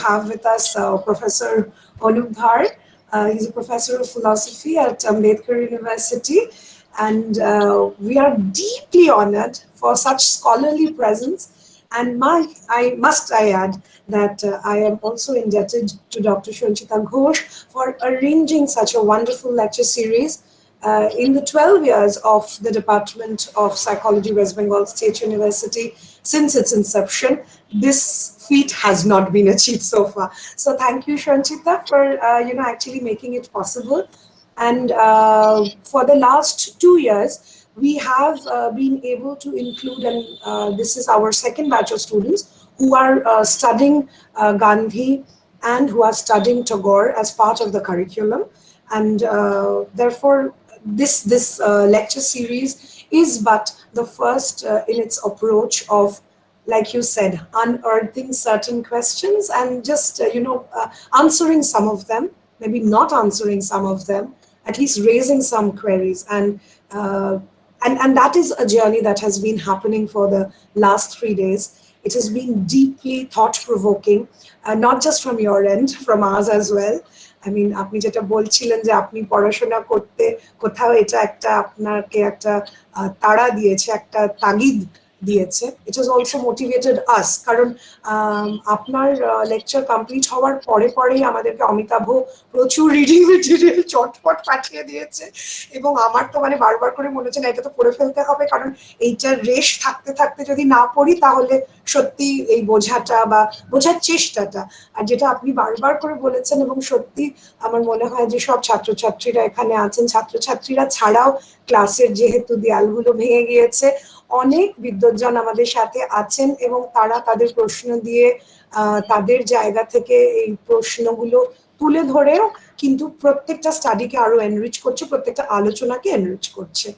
have with us Professor Anup Dhar. He's a professor of philosophy at Ambedkar University, and we are deeply honored for such scholarly presence. And I add that I am also indebted to Dr. Sanchita Ghosh for arranging such a wonderful lecture series. In the 12 years of the Department of Psychology, West Bengal State University, since its inception, this feat has not been achieved so far. So thank you, Sanchita, for actually making it possible. And for the last 2 years, we have been able to include, and this is our second batch of students who are studying Gandhi and who are studying Tagore as part of the curriculum. And therefore, this lecture series is but the first in its approach of, like you said, unearthing certain questions and just answering some of them, maybe not answering some of them, at least raising some queries. And that is a journey that has been happening for the last 3 days. It has been deeply thought provoking, not just from your end, from ours as well. I mean, আপনি যেটা বলছিলেন যে আপনি পড়াশোনা করতে কোথাও এটা একটা আপনাকে একটা তাড়া দিয়েছে, একটা তাগিদ দিয়েছে। It has also motivated us, কারণ আপনার লেকচার কমপ্লিট হওয়ার পরেই আমাদেরকে অমিতাভ প্রচুর রিডিং মেটেরিয়াল চটপট পাঠিয়ে দিয়েছে, এবং আমার তো মানে বারবার করে মনে হচ্ছে না এটা তো পড়ে ফেলতে হবে, কারণ এইটার রেশ থাকতে থাকতে যদি না পড়ি তাহলে সত্যি এই বোঝাটা বা বোঝার চেষ্টাটা, আর যেটা আপনি বারবার করে বলেছেন, এবং সত্যি আমার মনে হয় যে সব ছাত্রছাত্রীরা এখানে আছেন, ছাত্রছাত্রীরা ছাড়াও ক্লাসের যেহেতু দেয়ালগুলো ভেঙে গিয়েছে, অনেক বিদ্বজ্জন আমাদের সাথে আছেন এবং তারা তাদের প্রশ্ন দিয়ে তাদের জায়গা থেকে এই প্রশ্নগুলো তুলে ধরেও কিন্তু প্রত্যেকটা স্টাডিকে আরো এনরিচ করছে, প্রত্যেকটা আলোচনাকে এনরিচ করছে।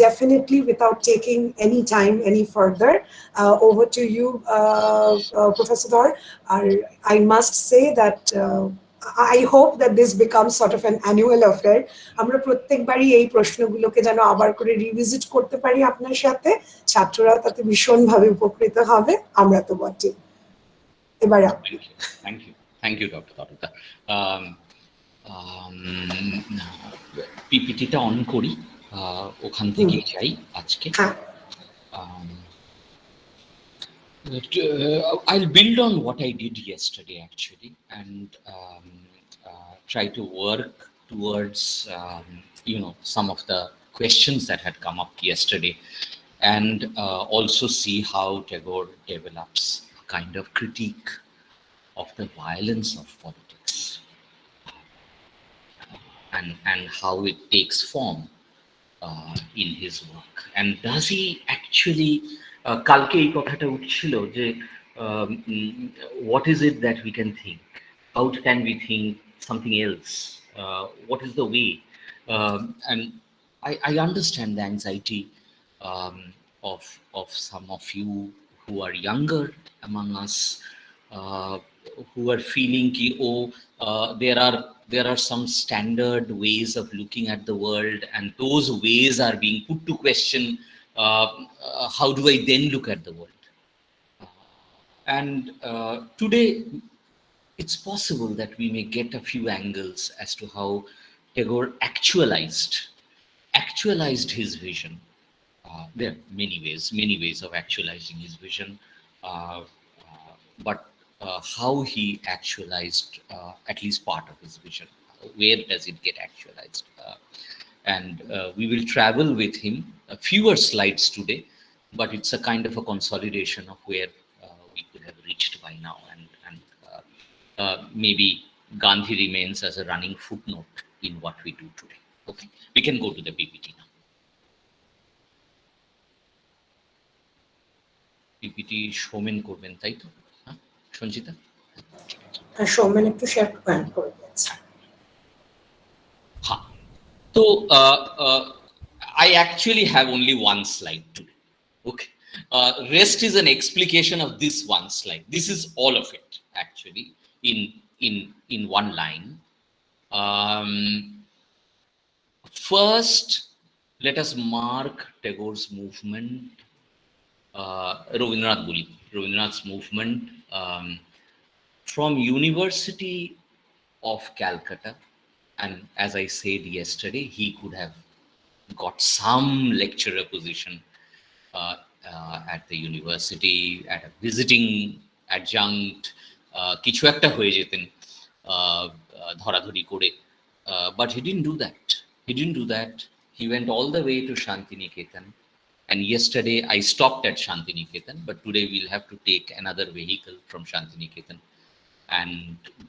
Definitely, without taking any time any further, over to you, Professor Dhar. I must say that I hope that this becomes sort of an annual affair. আমরা প্রত্যেকবারই এই প্রশ্নগুলোকে যেন আবার করে রিভিজিট করতে পারি আপনার সাথে, ছাত্ররা তাতে ভীষণভাবে উপকৃত হবে, আমরা তো বটে। এবার থ্যাংক ইউ ডক্টর তরুতা। পিপিটিটা অন করি, ওখান থেকে যাই আজকে। I'll build on what I did yesterday actually, and try to work towards some of the questions that had come up yesterday, and also see how Tagore develops a kind of critique of the violence of politics, and how it takes form in his work. And does he actually কালকে এই কথাটা উঠছিল যে what is it that we can think, how can we think something else, what is the way, and I understand the anxiety of some of you who are younger among us, who are feeling ki there are some standard ways of looking at the world, and those ways are being put to question. How do I then look at the world? And today, it's possible that we may get a few angles as to how Tagore actualized his vision. There are many ways of actualizing his vision, but how he actualized at least part of his vision. Where does it get actualized? And we will travel with him. Fewer slides today, but it's a kind of a consolidation of where we could have reached by now, and maybe Gandhi remains as a running footnote in what we do today. Okay, we can go to the PPT now. PPT Shomen করবেন তাই তো? Sanchita? Shomen একটু share করে দিয়েছে। হ্যাঁ, তো I actually have only one slide today. Okay, rest is an explication of this one slide. This is all of it actually in one line. First, let us mark Tagore's movement, Rabindranath's movement from University of Calcutta, and as I said yesterday, he could have got some lecturer position uh, at the university, at a visiting adjunct, কিছু একটা হয়ে যেতেন ধরাধরি করে, but he didn't do that. He didn't do that. He went all the way to Shantiniketan, and yesterday I stopped at Shantiniketan, but today we'll have to take another vehicle from Shantiniketan and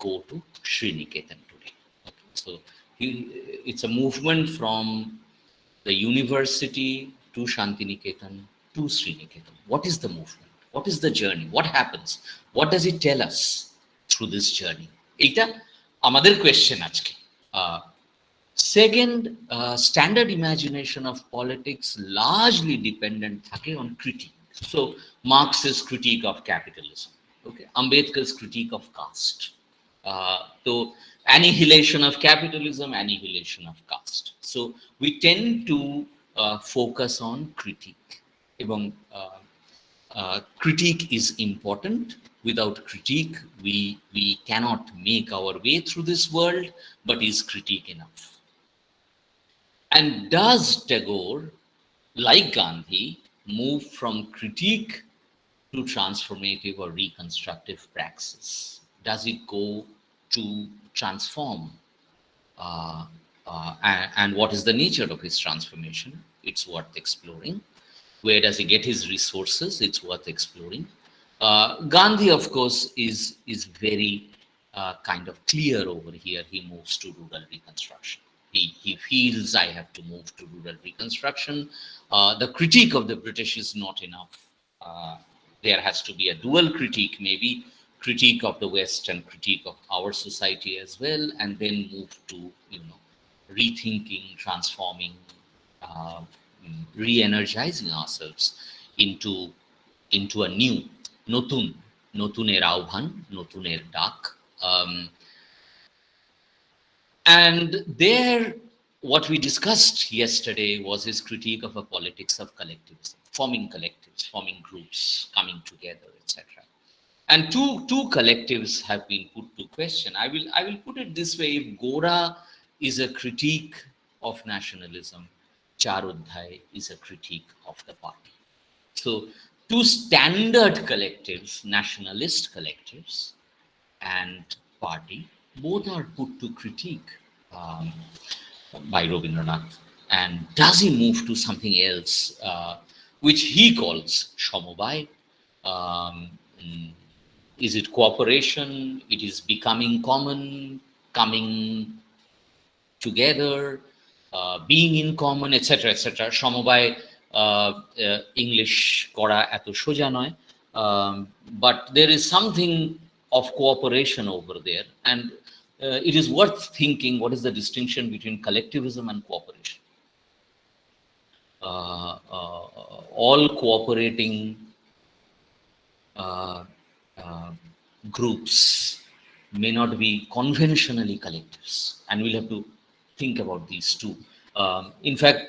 go to Sriniketan today. Okay. So it's a movement from the university to Shantiniketan to Sriniketan. What is the movement? What is the journey? What happens? What does it tell us through this journey? Eta amader question ajke. Second, standard imagination of politics largely dependent thake on critique. So Marx's critique of capitalism, okay, Ambedkar's critique of caste, so annihilation of capitalism, annihilation of caste. So we tend to focus on critique. Ebong critique is important. Without critique, we cannot make our way through this world. But is critique enough? And does Tagore, like Gandhi, move from critique to transformative or reconstructive praxis? Does it go to transform? And what is the nature of his transformation? It's worth exploring. Where does he get his resources? It's worth exploring. Gandhi, of course, is very kind of clear over here. He moves to rural reconstruction. He feels I have to move to rural reconstruction. The critique of the British is not enough. There has to be a dual critique, maybe critique of the West and critique of our society as well, and then move to, rethinking, transforming, re-energizing ourselves into a new, notuner আহ্বান, notuner ডাক. And there, what we discussed yesterday was his critique of a politics of collectivism, forming collectives, forming groups, coming together, etc. And two collectives have been put to question. I will put it this way: if Gora is a critique of nationalism, Charodhai is a critique of the party. So two standard collectives, nationalist collectives and party, both are put to critique by Rabindranath. And does he move to something else, which he calls Shomobai? Is it cooperation? It is becoming common, coming together, being in common, etc., etc. Shomobai English kora eto soja noy, but there is something of cooperation over there, and it is worth thinking what is the distinction between collectivism and cooperation. All cooperating groups may not be conventionally collectives, and we'll have to think about these two. In fact,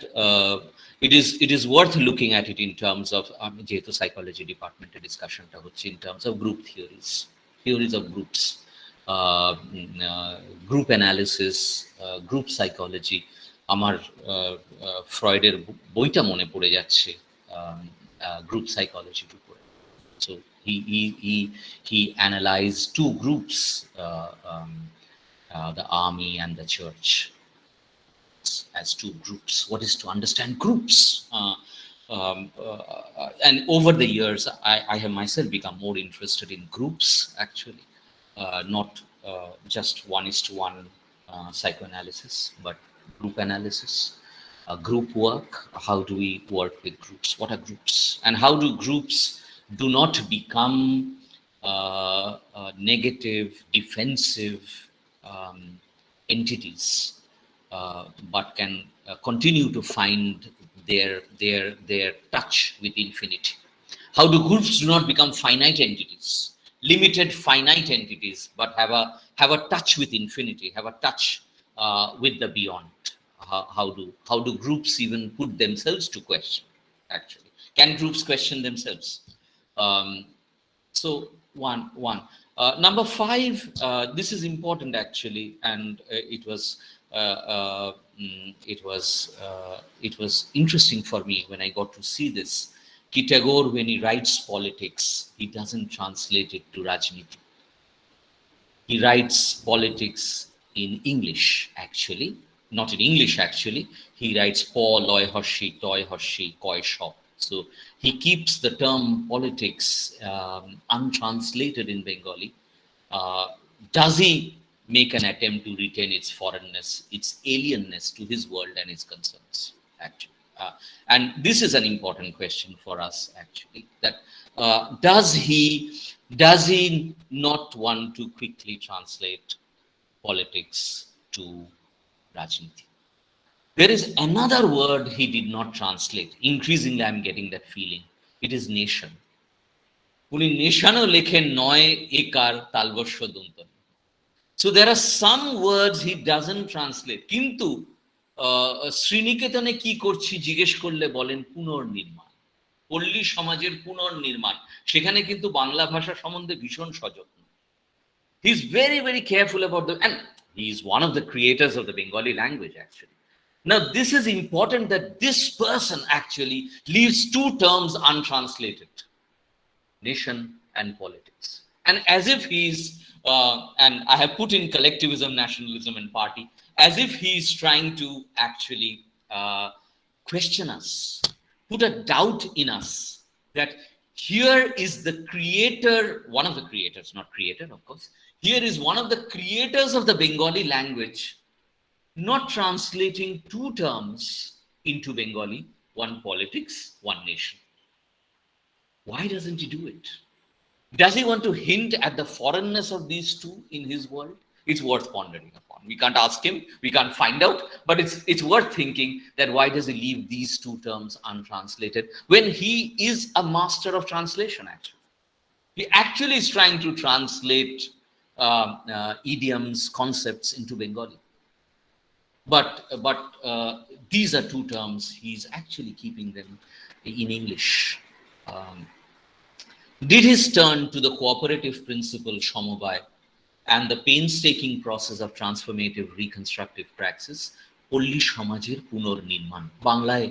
it is worth looking at it in terms of jehetu psychology department discussion ta hocche in terms of group theories of groups, group analysis, group psychology. Amar ফ্রয়েডের বইটা মনে পড়ে যাচ্ছে, group psychology উপরে. So he analyzed two groups, the army and the church, as two groups. What is to understand groups? And over the years, I have myself become more interested in groups, actually, not just one-to-one psychoanalysis, but group analysis, group work. How do we work with groups? What are groups? And how do groups do not become negative, defensive entities, but can continue to find their touch with infinity? How do groups do not become finite entities, limited finite entities, but have a touch with infinity, have a touch with the beyond? How do groups even put themselves to question? Actually, can groups question themselves? So one, Number five, this is important actually, and it was interesting for me when I got to see this. Ki Tagore, when he writes politics, he doesn't translate it to Rajniti. He writes politics in English, actually, not in English, actually. He writes po, loy, hoshi, toy, hoshi, koi, shop. So he keeps the term politics untranslated in Bengali. Uh, does he make an attempt to retain its foreignness, its alienness to his world and his concerns, actually? And this is an important question for us, actually, that does he not want to quickly translate politics to Rajniti? There is another word he did not translate. Increasingly, I'm getting that feeling. It is nation. উনি নেশানও লেখেন নয় একার তালবস্য দন্ত। So there are some words he doesn't translate. কিন্তু শ্রীনিকেতনে কি করছি জিজ্ঞেস করলে বলেন পুনর্নির্মাণ, পল্লী সমাজের পুনর্নির্মাণ। সেখানে কিন্তু বাংলা ভাষা সম্বন্ধে ভীষণ সযত্ন। He is very, very careful about and he is one of the creators of the Bengali language, actually. Now, this is important that this person actually leaves two terms untranslated: nation and politics. And as if he's, and I have put in collectivism, nationalism, and party, as if he's trying to actually question us, put a doubt in us that here is the creator, one of the creators, not creator, of course, here is one of the creators of the Bengali language, not translating two terms into Bengali, one politics, one nation. Why doesn't he do it? Does he want to hint at the foreignness of these two in his world? It's worth pondering upon. We can't ask him, we can't find out, but it's worth thinking that why does he leave these two terms untranslated when he is a master of translation, actually. He actually is trying to translate idioms, concepts into Bengali. But these are two terms, he's actually keeping them in English. Did his turn to the cooperative principle Shomobay and the painstaking process of transformative reconstructive praxis, পল্লী সমাজের পুনর্নির্মাণ, বাংলায়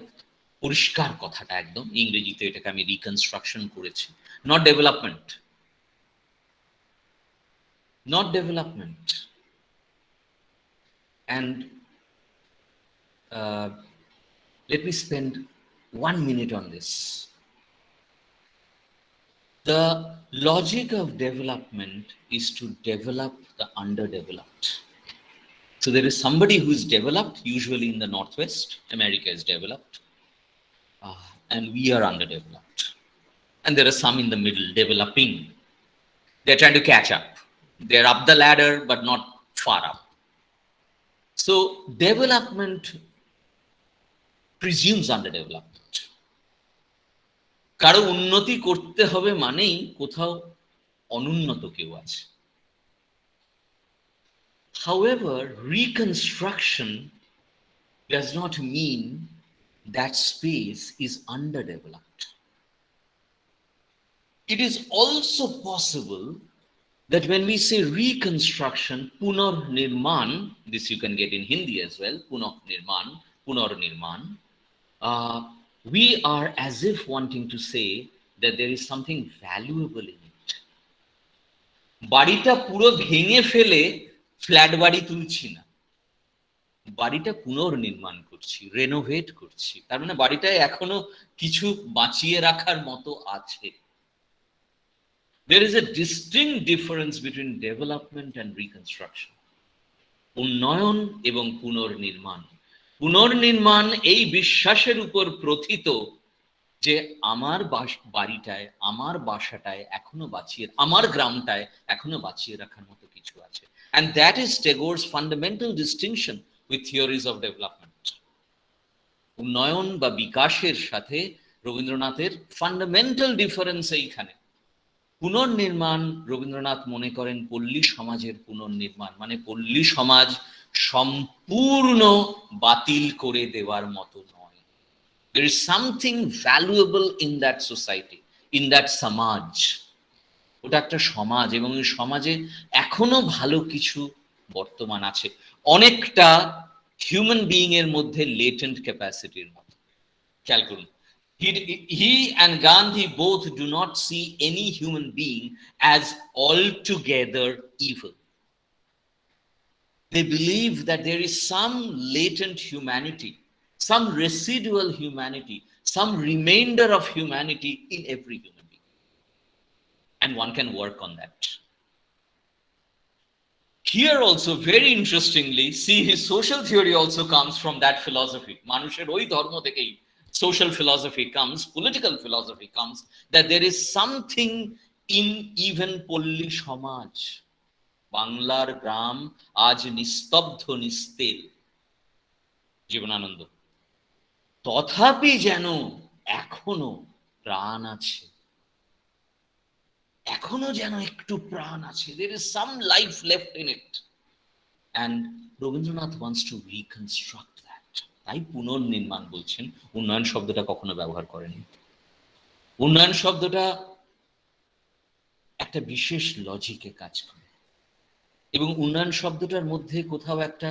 পরিষ্কার কথাটা একদম, ইংরেজিতে এটাকে আমি রিকনস্ট্রাকশন করেছি, not development, not development. And let me spend 1 minute on this. The logic of development is to develop the underdeveloped. So there is somebody who is developed, usually in the Northwest. America is developed, and we are underdeveloped. And there are some in the middle, developing. They're trying to catch up. They're up the ladder, but not far up. So development presumes underdevelopment. কারো উন্নতি করতে হবে মানেই কোথাও অনুন্নত কেউ আছে। However, reconstruction does not mean that space is underdeveloped. It is also possible that when we say reconstruction, punarnirman, this you can get in Hindi as well, punarnirman, we are as if wanting to say that there is something valuable in it. বাড়িটা পুরো ভেঙে ফেলে flat বাড়ি তুলছি না, বাড়িটা পুনর্নির্মাণ করছি, রেনোভেট করছি, তার মানে বাড়িটায় এখনো কিছু বাঁচিয়ে রাখার মতো আছে। There is a distinct difference between development and reconstruction. উন্নয়ন এবং পুনর্নির্মাণ। পুনর্নির্মাণ এই বিশ্বাসের উপর প্রথিত যে আমার বাড়িটায়, আমার বাসাটায় এখনো বাঁচিয়ে, আমার গ্রামটায় এখনো বাঁচিয়ে রাখার মতো কিছু আছে। And that is Tagore's fundamental distinction with theories of development. উন্নয়ন বা বিকাশের সাথে রবীন্দ্রনাথের ফান্ডামেন্টাল ডিফারেন্স এইখানে। পুনর্নির্মাণ রবীন্দ্রনাথ মনে করেন পল্লী সমাজের পুনর্নির্মাণ, মানে পল্লী সমাজ সম্পূর্ণ বাতিল করে দেওয়ার মতো নয়। There is something valuable in that society, in that samaj. ওটা একটা সমাজ, এবং এই সমাজে এখনো ভালো কিছু বর্তমান আছে, অনেকটা হিউম্যান বিইং এর মধ্যে লেটেন্ট ক্যাপাসিটির মতো। খেয়াল করুন, he and Gandhi both do not see any human being as altogether evil. They believe that there is some latent humanity, some residual humanity, some remainder of humanity in every human being, and one can work on that. Here also, very interestingly, see, his social theory also comes from that philosophy. মানুষের ওই ধর্ম থেকেই social philosophy comes, political philosophy comes, that there is something in even পল্লী সমাজ, বাংলার গ্রাম আজ নিস্তব্ধ নিস্তেল, জীবনানন্দ, তথাপি যেন এখনো প্রাণ আছে, এখনো যেন একটু প্রাণ আছে, there is some life left in it. And Rabindranath wants to reconstruct that. তাই পুনর্নির্মাণ বলছেন, উন্নয়ন শব্দটা কখনো ব্যবহার করেনি। উন্নয়ন শব্দটা একটা বিশেষ লজিকে কাজ করে, এবং উন্নয়ন শব্দটার মধ্যে কোথাও একটা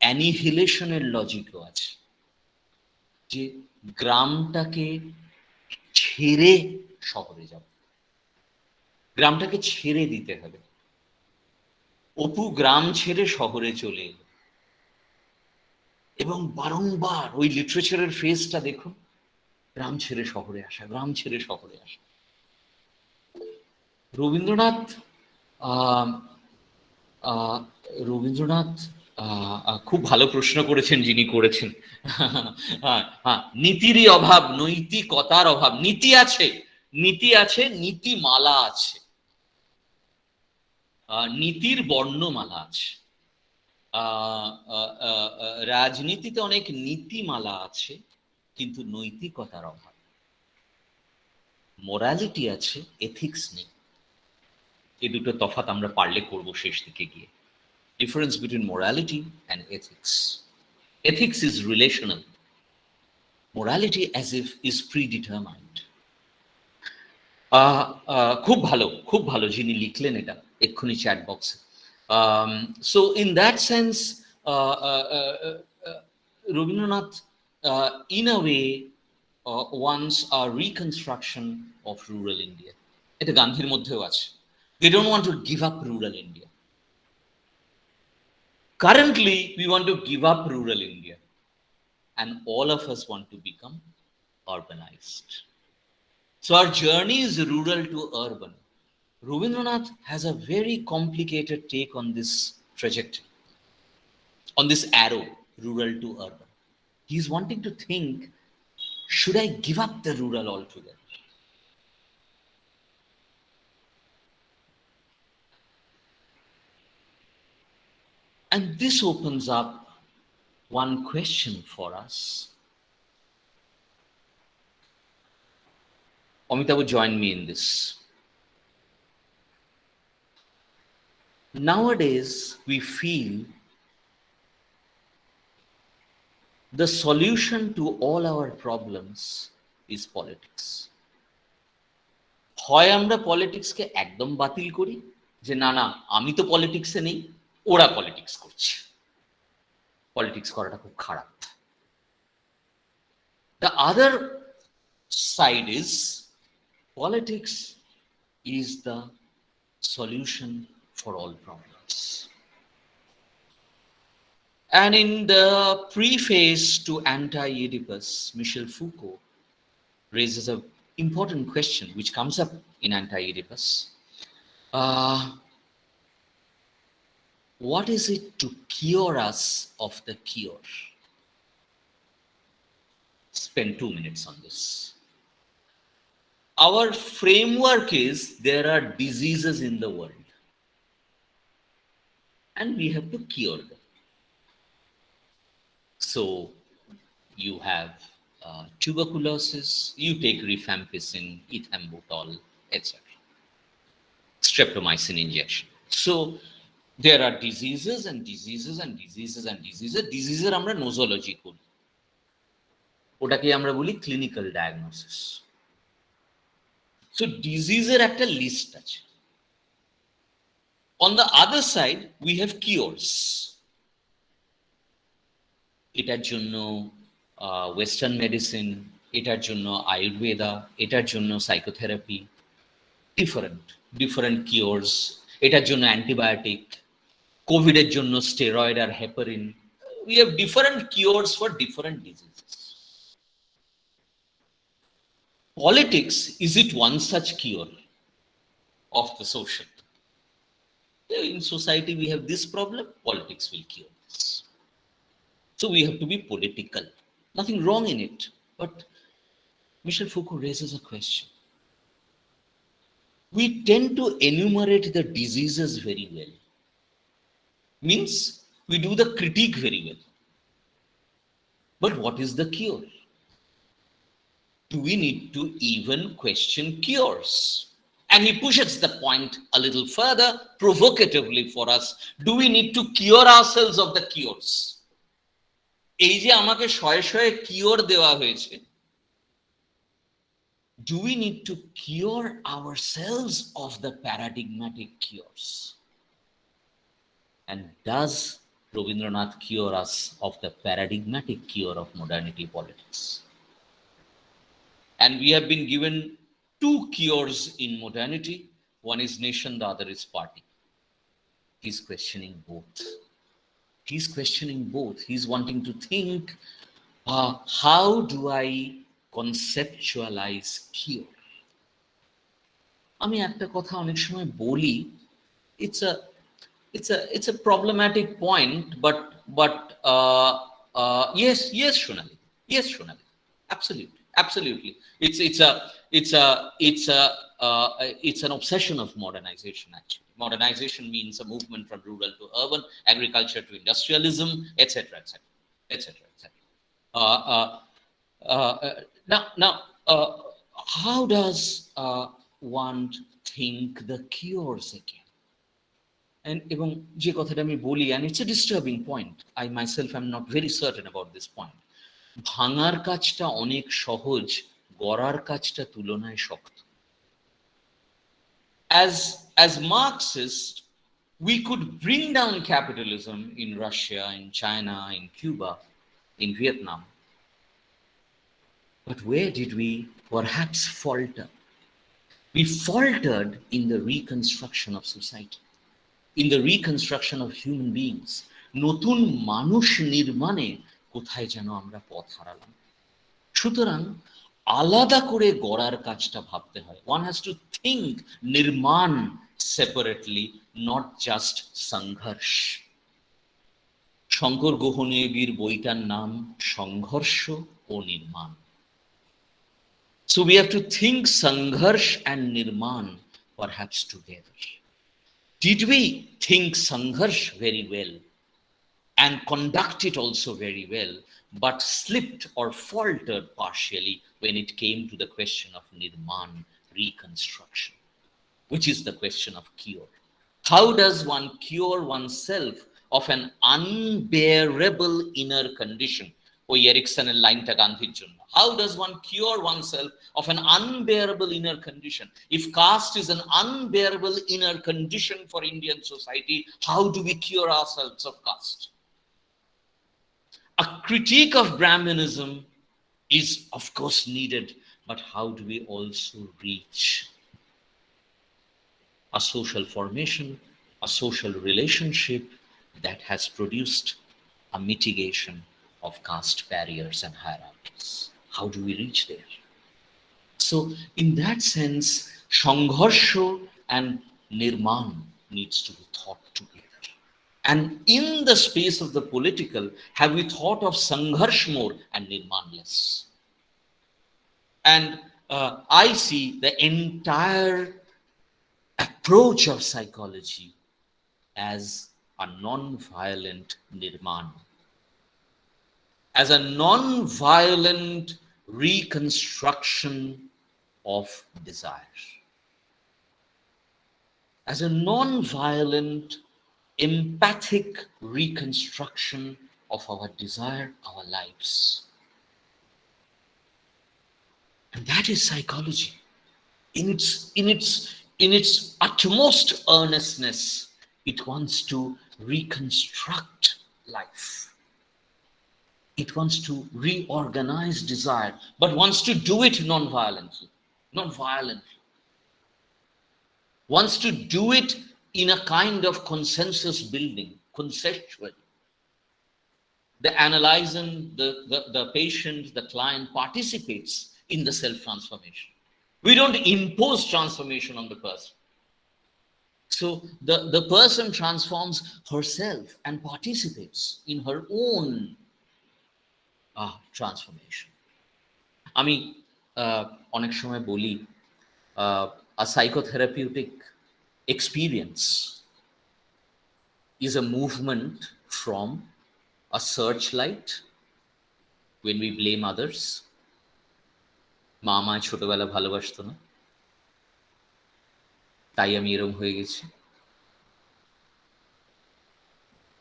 অ্যানিহিলেশনের লজিকও আছে, যে গ্রামটাকে ছেড়ে শহরে যাব, গ্রামটাকে ছেড়ে দিতে হবে। অপু গ্রাম ছেড়ে শহরে চলে এলো, এবং বারংবার ওই লিটারেচারের ফেজটা দেখুন, গ্রাম ছেড়ে শহরে আসা, গ্রাম ছেড়ে শহরে আসা। রবীন্দ্রনাথ রবীন্দ্রনাথ খুব ভালো প্রশ্ন করেছেন যিনি করেছেন। নীতিরই অভাব, নৈতিকতার অভাব। নীতি আছে, নীতি আছে, নীতিমালা আছে, নীতির বর্ণমালা আছে। রাজনীতিতে অনেক নীতিমালা আছে, কিন্তু নৈতিকতার অভাব। মোরালিটি আছে, এথিক্স নেই। এই দুটো তফাৎ আমরা পারলে করব শেষ দিকে গিয়ে। Difference between morality and ethics. Ethics is relational. Morality as if is predetermined. খুব ভালো যিনি লিখলেন এটা এক্ষুনি চ্যাট বক্সে। So in that sense, Rabindranath in a way wants a reconstruction of rural India. এটা গান্ধীর মধ্যেও আছে। They don't want to give up rural India. Currently, we want to give up rural India, and all of us want to become urbanized. So our journey is rural to urban. Rabindranath has a very complicated take on this trajectory, on this arrow, rural to urban. He's wanting to think, should I give up the rural altogether? And this opens up one question for us. Amitabh, join me in this. Nowadays, we feel the solution to all our problems is politics. হয় আমরা পলিটিক্সকে একদম বাতিল করি, যে না না আমি তো পলিটিক্সে নেই, ওরা পলিটিক্স করছে, পলিটিক্স করাটা খুব খারাপ। The other side is politics is the solution for all problems. And in the preface to Anti-Oedipus, Michel Foucault raises an important question which comes up in Anti-Oedipus. What is it to cure us of the cure? Spend 2 minutes on this. Our framework is there are diseases in the world, and we have to cure them. So you have tuberculosis, you take rifampicin, ethambutol, etc. Streptomycin injection. So there are diseases and diseases and diseases and diseases. Diseases আমরা নোজোলজি করি, ওটাকে আমরা বলি clinical diagnosis. So ডিজিজের একটা list আছে, On the other side, we have cures. এটার জন্য western medicine, এটার জন্য আয়ুর্বেদা, এটার জন্য সাইকোথেরাপি, ডিফারেন্ট কিওরস, এটার জন্য অ্যান্টিবায়োটিক, কোভিডের জন্য স্টেরয়েড আর heparin. We have different cures for different diseases. Politics, is it one such cure of the social? In society we have this problem, politics will cure this. So we have to be political. Nothing wrong in it. But Michel Foucault raises a question. We tend to enumerate the diseases very well. Means we do the critique very well. But what is the cure? Do we need to even question cures? And he pushes the point a little further, provocatively for us. Do we need to cure ourselves of the cures? এই যে আমাকে শয়ে শয়ে cure দেওয়া হয়েছে, do we need to cure ourselves of the paradigmatic cures? And does Rabindranath cure us of the paradigmatic cure of modernity politics? And we have been given two cures in modernity. One is nation, the other is party. He's questioning both. He's questioning both. He's wanting to think, how do I conceptualize cure? আমি একটা কথা অনেক সময় বলি, it's a problematic point, but yes Shonali, absolutely, it's an obsession of modernization. Actually, modernization means a movement from rural to urban, agriculture to industrialism, etc. Now, how does one think the cures again? And এবং যে কথাটা আমি বলি, and it's a disturbing point, I myself am not very certain about this point, ভাঙার কাজটা অনেক সহজ, গড়ার কাজটা তুলনায় শক্ত। As Marxists, we could bring down capitalism in Russia, in China, in Cuba, in Vietnam. But where did we perhaps falter? We faltered in the reconstruction of society, in the reconstruction of human beings. নতুন মানুষ নির্মাণে কোথায় যেন আমরা পথ হারালাম। সুতরাং আলাদা করে গড়ার কাজটা ভাবতে হয়। One has to think নির্মাণ separately, not just সংঘর্ষ। শঙ্কর গহনযোগীর বইটার নাম সংঘর্ষ ও নির্মাণ। So we have to think Sangharsh and Nirman perhaps together. Did we think Sangharsh very well and conduct it also very well, but slipped or faltered partially when it came to the question of Nirman, reconstruction, which is the question of cure? How does one cure oneself of an unbearable inner condition? ওই এরিকসনের লাইনটা গান্ধীর জন্য। How does one cure oneself of an unbearable inner condition? If caste is an unbearable inner condition for Indian society, how do we cure ourselves of caste? A critique of Brahminism is of course needed, but how do we also reach a social formation, a social relationship that has produced a mitigation of caste barriers and hierarchies? How do we reach there? So in that sense, Sangharsha and Nirman needs to be thought together. And in the space of the political, have we thought of Sangharsh more and Nirman less? And I see the entire approach of psychology as a non-violent Nirman, as a non-violent reconstruction of desire, as a non-violent, empathic reconstruction of our desire, our lives. And that is psychology in its utmost earnestness, It wants to reconstruct life. It wants to reorganize desire, but wants to do it non-violently, not violently. Wants to do it in a kind of consensus building, conceptually. The analyzer, the patient, the client participates in the self-transformation. We don't impose transformation on the person. So the person transforms herself and participates in her own transformation. আমি অনেক সময় বলি a psychotherapeutic experience is a movement from a searchlight when we blame others. মা আমায় ছোটবেলা ভালোবাসতো না, তাই আমি এরকম হয়ে গেছি,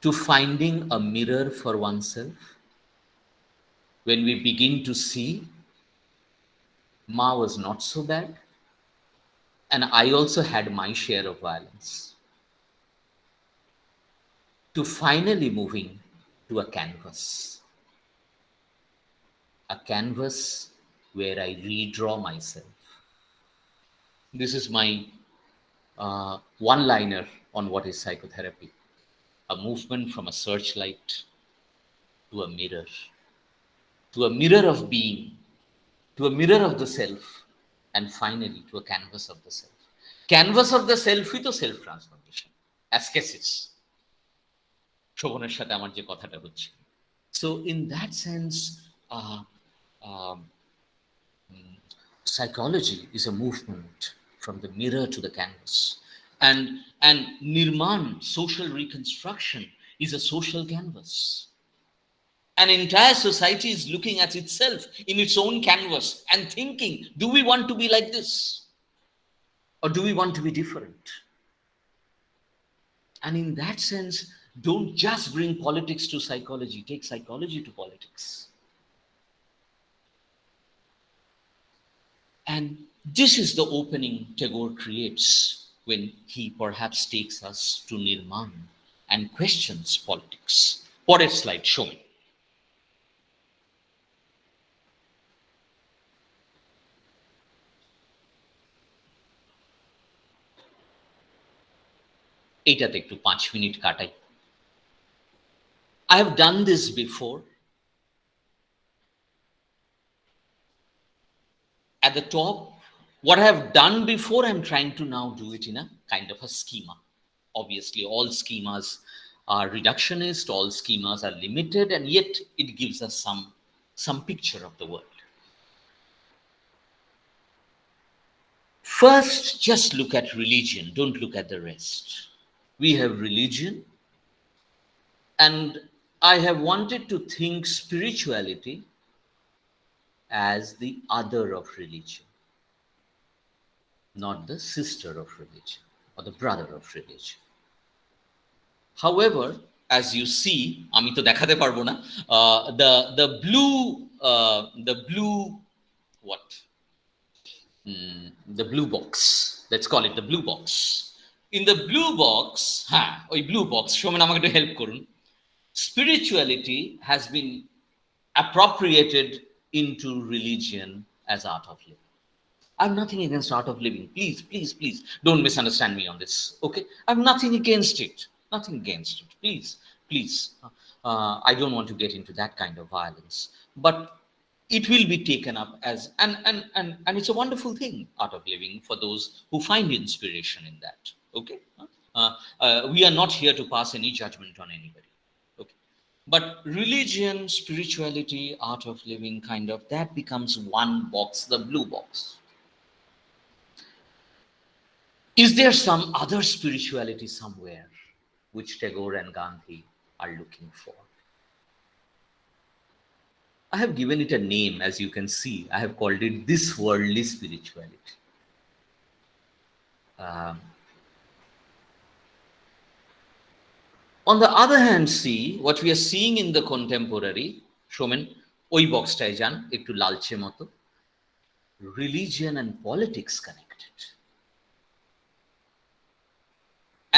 to finding a mirror for oneself when we begin to see Ma was not so bad, and I also had my share of violence, to finally moving to a canvas where I redraw myself. This is my one-liner on what is psychotherapy: a movement from a searchlight to a mirror of being, to a mirror of the self, and finally to a canvas of the self. Canvas of the self with a self-transformation. Ascesis. শোভনের সাথে আমার যে কথাটা হচ্ছে. So in that sense, psychology is a movement from the mirror to the canvas. And Nirman, social reconstruction, is a social canvas. An entire society is looking at itself in its own canvas and thinking, do we want to be like this? Or do we want to be different? And in that sense, don't just bring politics to psychology, take psychology to politics. And this is the opening Tagore creates when he perhaps takes us to Nirman and questions politics. Pores slide, show me. এইটাতে একটু 5 minute কাটাই. I have done this before. At the top, what I have done before, I'm trying to now do it in a kind of a schema. Obviously, all schemas are reductionist, all schemas are limited, and yet it gives us some picture of the world. First, just look at religion, don't look at the rest. We have religion, and I have wanted to think spirituality as the other of religion, not the sister of religion or the brother of religion. However, as you see, আমি তো দেখাতে পারবো না, the blue what? The blue box. Let's call it the blue box. In the blue box, ওই blue box, Somen আমাকে একটু help করুন. Spirituality has been appropriated into religion as art of living. I have nothing against art of living. Please, don't misunderstand me on this. Okay, I have nothing against it. Nothing against it. Please. I don't want to get into that kind of violence. But it will be taken up as and it's a wonderful thing, art of living, for those who find inspiration in that. Okay, we are not here to pass any judgment on anybody. Okay, but religion, spirituality, art of living, kind of, that becomes one box, the blue box. Is there some other spirituality somewhere which Tagore and Gandhi are looking for? I have given it a name, as you can see. I have called it this worldly spirituality. On the other hand, see what we are seeing in the contemporary. Shomen, oi box tay jan, ekটু লালচে মতো. Religion and politics connected.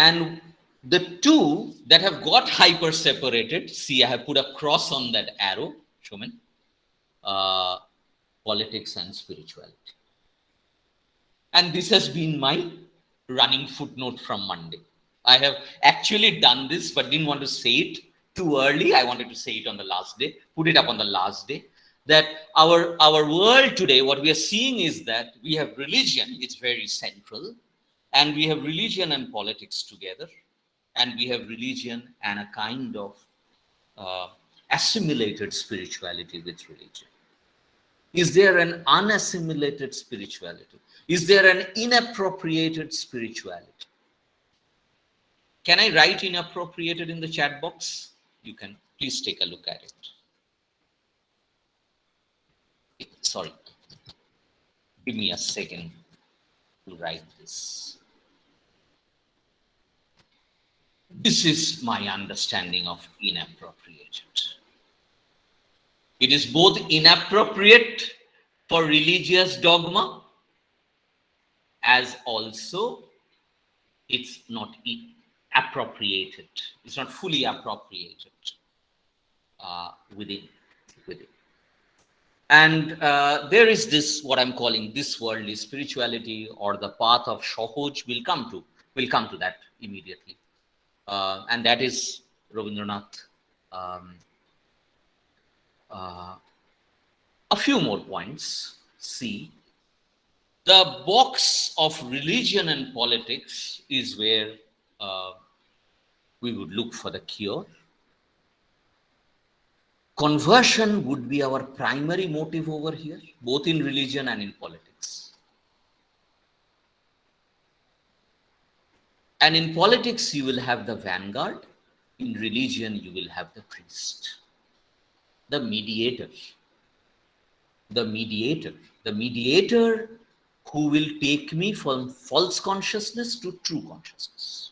And The two that have got hyper separated, see, I have put a cross on that arrow, Shomen, politics and spirituality. And this has been my running footnote from Monday. I have actually done this, but didn't want to say it too early. I wanted to say it on the last day, put it up on the last day. That our world today, what we are seeing is that we have religion, it's very central, and we have religion and politics together, and we have religion and a kind of uh, assimilated spirituality with religion. Is there an unassimilated spirituality? Is there an inappropriated spirituality? Can I write inappropriated in the chat box? You can please take a look at it. Sorry. Give me a second to write this. This is my understanding of inappropriated. It is both inappropriate for religious dogma, as also it's not appropriated. It's not fully appropriated within. And there is this, what I'm calling this worldly spirituality, or the path of Shohoj. We'll come to that immediately. And that is Rabindranath. A few more points. See, the box of religion and politics is where we would look for the cure. Conversion would be our primary motive over here, both in religion and in politics. And in politics, you will have the vanguard. In religion, you will have the priest, the mediator. The mediator who will take me from false consciousness to true consciousness.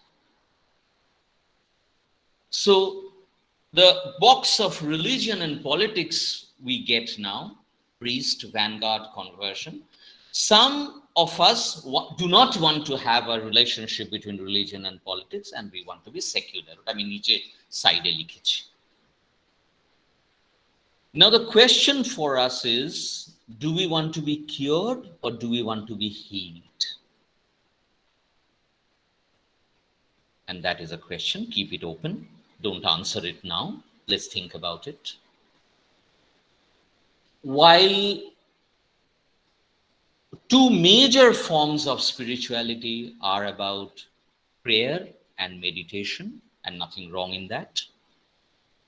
So the box of religion and politics we get now, priest, vanguard, conversion. Some of us do not want to have a relationship between religion and politics, and we want to be secular. I mean, niche side likhechi. Now the question for us is, do we want to be cured or do we want to be healed? And that is a question. Keep it open. Don't answer it now. Let's think about it. While two major forms of spirituality are about prayer and meditation, and nothing wrong in that,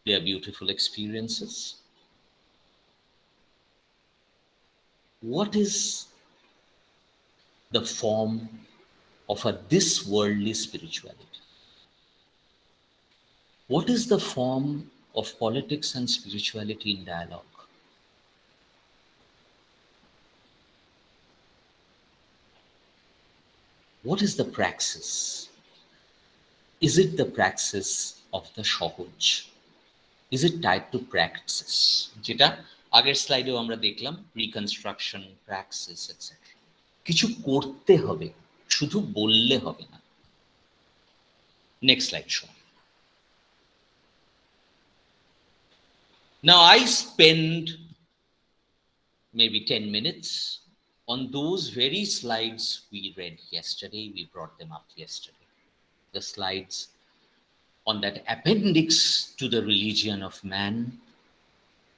they are beautiful experiences. What is the form of this worldly spirituality? What is the form of politics and spirituality in dialogue? What is the praxis? Is it the praxis of the Shohoj? Is it tied to practices? যেটা আগের স্লাইডেও আমরা দেখলাম, reconstruction, প্র্যাকসিস, etcetera. কিছু করতে হবে, শুধু বললে হবে না। Next slide, show. Now I spend maybe 10 minutes on those very slides we read yesterday. We brought them up yesterday. The slides on that appendix to the religion of man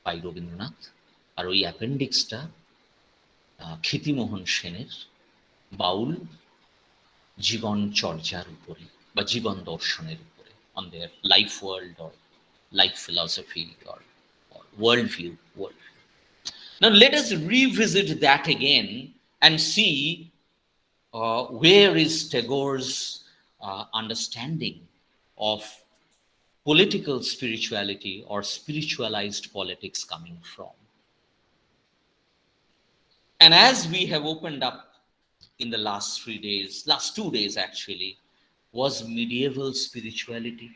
by Rabindranath. আর ওই অ্যাপেন্ডিক্সটা ক্ষিতিমোহন সেনের বাউল জীবন চর্যার উপরে বা জীবন দর্শনের উপরে, on their life world or life philosophy or worldview. Now let us revisit that again and see where is Tagore's understanding of political spirituality or spiritualized politics coming from. And as we have opened up in the last 2 days actually, was medieval spirituality.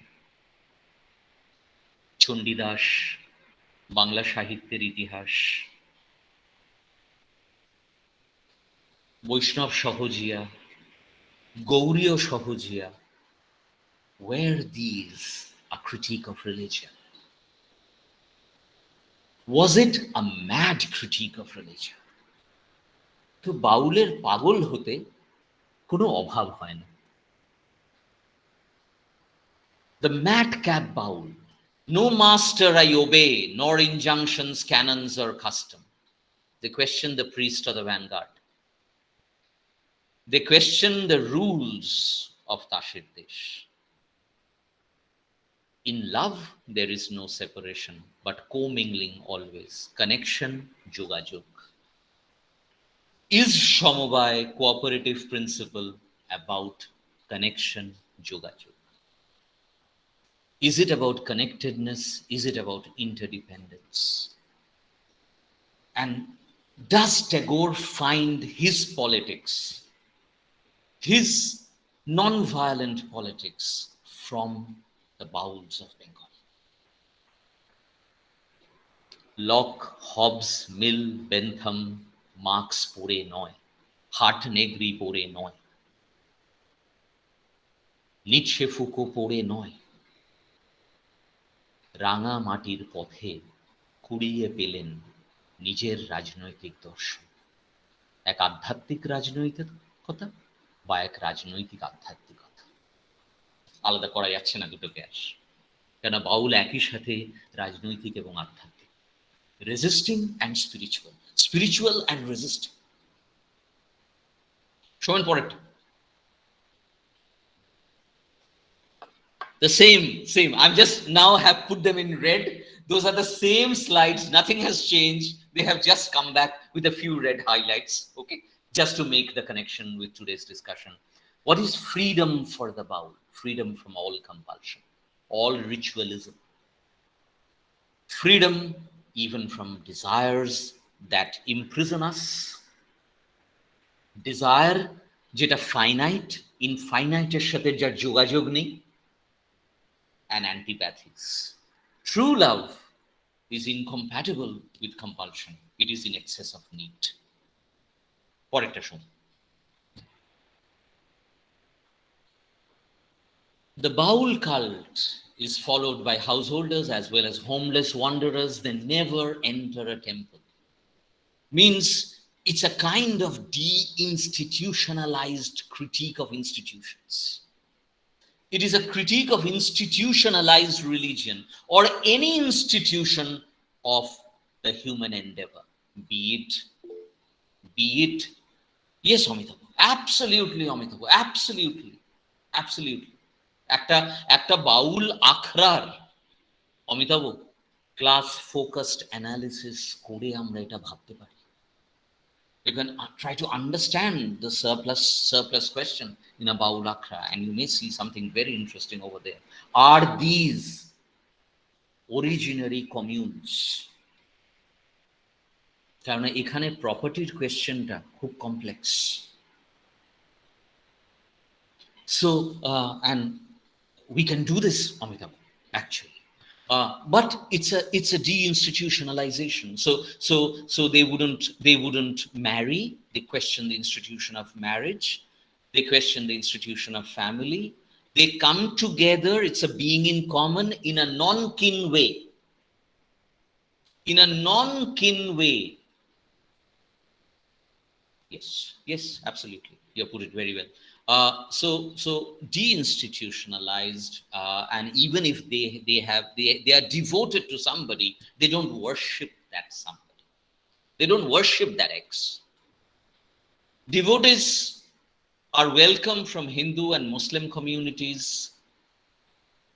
Chandidas, Bangla Sahityer Itihaস, Vaishnav Sahojiya, Gauriya Sahojiya, were these a critique of religion? Was it a mad critique of religion? তো বাউলের পাগল হতে কোনো অভাব হয় না। The madcap baul. No master I obey, nor injunctions, canons, or custom. They question the priest or the vanguard. They question the rules of Tashir Desh. In love, there is no separation, but commingling always. Connection, jogajog. Is Shamobai cooperative principle about connection, jogajog? Is it about connectedness? Is it about interdependence? And does Tagore find his politics, his non-violent politics, from the bowels of Bengal? Locke, Hobbes, Mill, Bentham, Marx pore noy, Hart Negri pore noy, Nietzsche, Foucault pore noy, রাঙা মাটির পথে কুড়িয়ে পেলেন নিজের রাজনৈতিক দর্শন, এক আধ্যাত্মিক রাজনৈতিকতা বা এক রাজনৈতিক আধ্যাত্মিকতা। আলাদা করা যাচ্ছে না দুটোকে আর, কেন বাউল একই সাথে রাজনৈতিক এবং আধ্যাত্মিক, resisting and spiritual, spiritual and resisting. শোনেন পরেরটা, the same. I'm just now have put them in red. Those are the same slides. Nothing has changed. They have just come back with a few red highlights. Okay, just to make the connection with today's discussion. What is freedom for the baul? Freedom from all compulsion, all ritualism. Freedom even from desires that imprison us. Desire যেটা finite, infinite এর সাথে যার যোগাযোগ নেই, and antipathies. True love is incompatible with compulsion. It is in excess of need. পরেরটা শুন। The baul cult is followed by householders as well as homeless wanderers. They never enter a temple. Means it's a kind of deinstitutionalized critique of institutions. It is a critique of institutionalized religion or any institution of the human endeavor, be it, yes, Amitabh, absolutely, Amitabh, absolutely. একটা বাউল আখড়ার Amitabh class focused analysis করে আমরা এটা ভাবতে পারি। You can try to understand the surplus question in a baul akhra, and you may see something very interesting over there. Are these originary communes? কারণ এখানে প্রপার্টির কোয়েশ্চেনটা খুব complex. So and we can do this, Amitabh, actually. But it's a deinstitutionalization. So they wouldn't marry. They question the institution of marriage. They question the institution of family. They come together. It's a being in common in a non-kin way. In a non-kin way. Yes, absolutely. You put it very well. So deinstitutionalized, and even if they are devoted to somebody, they don't worship that somebody. They don't worship that ex. Devotees are welcome from Hindu and Muslim communities,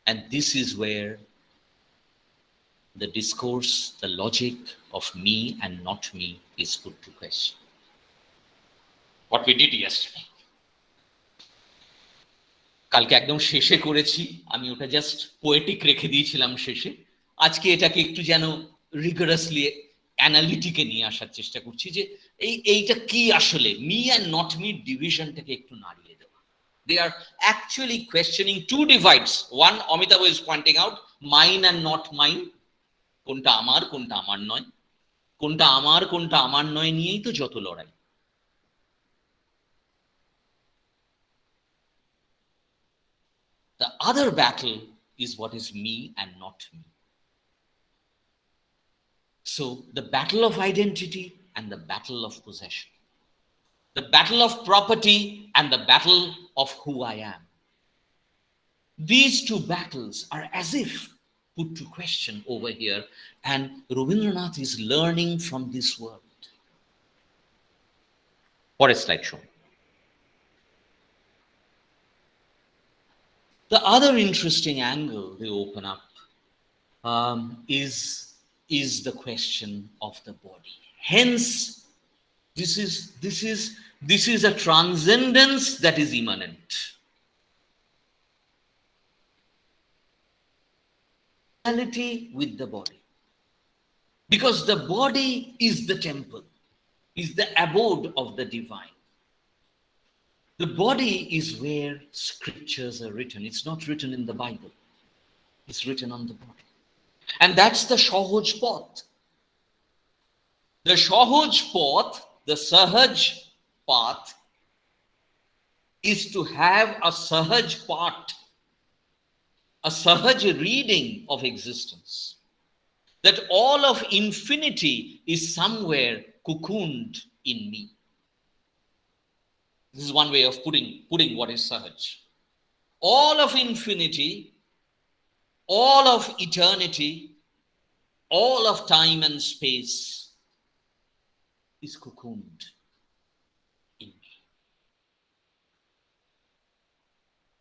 and this is where the discourse, the logic of me and not me is put to question. What we did yesterday. কালকে একদম শেষে করেছি আমি, ওটা just poetic রেখে দিয়েছিলাম শেষে। আজকে এটাকে একটু যেন রিগারাসলি অ্যানালিটিকে নিয়ে আসার চেষ্টা করছি, যে এইটা কি আসলে মি অ্যান্ড নট মি ডিভিশনটাকে একটু নাড়িয়ে দেওয়া। They are actually questioning two divides. One, Amitabh is pointing out mine and not mine, কোনটা আমার কোনটা আমার নয়, কোনটা আমার নয় নিয়েই তো যত লড়াই। The other battle is what is me and not me. So the battle of identity and the battle of possession, the battle of property and the battle of who I am. These two battles are as if put to question over here, and Rabindranath is learning from this world. What is slide show? The other interesting angle they open up is the question of the body. Hence, this is a transcendence that is immanent. Reality with the body, because the body is the temple, is the abode of the divine. The body is where scriptures are written. It's not written in the Bible. It's written on the body. And that's the Sahaj path. The Sahaj path, the Sahaj path, is to have a Sahaj part, a Sahaj reading of existence. That all of infinity is somewhere cocooned in me. This is one way of putting what is Sahaj. All of infinity, all of eternity, all of time and space is cocooned in me.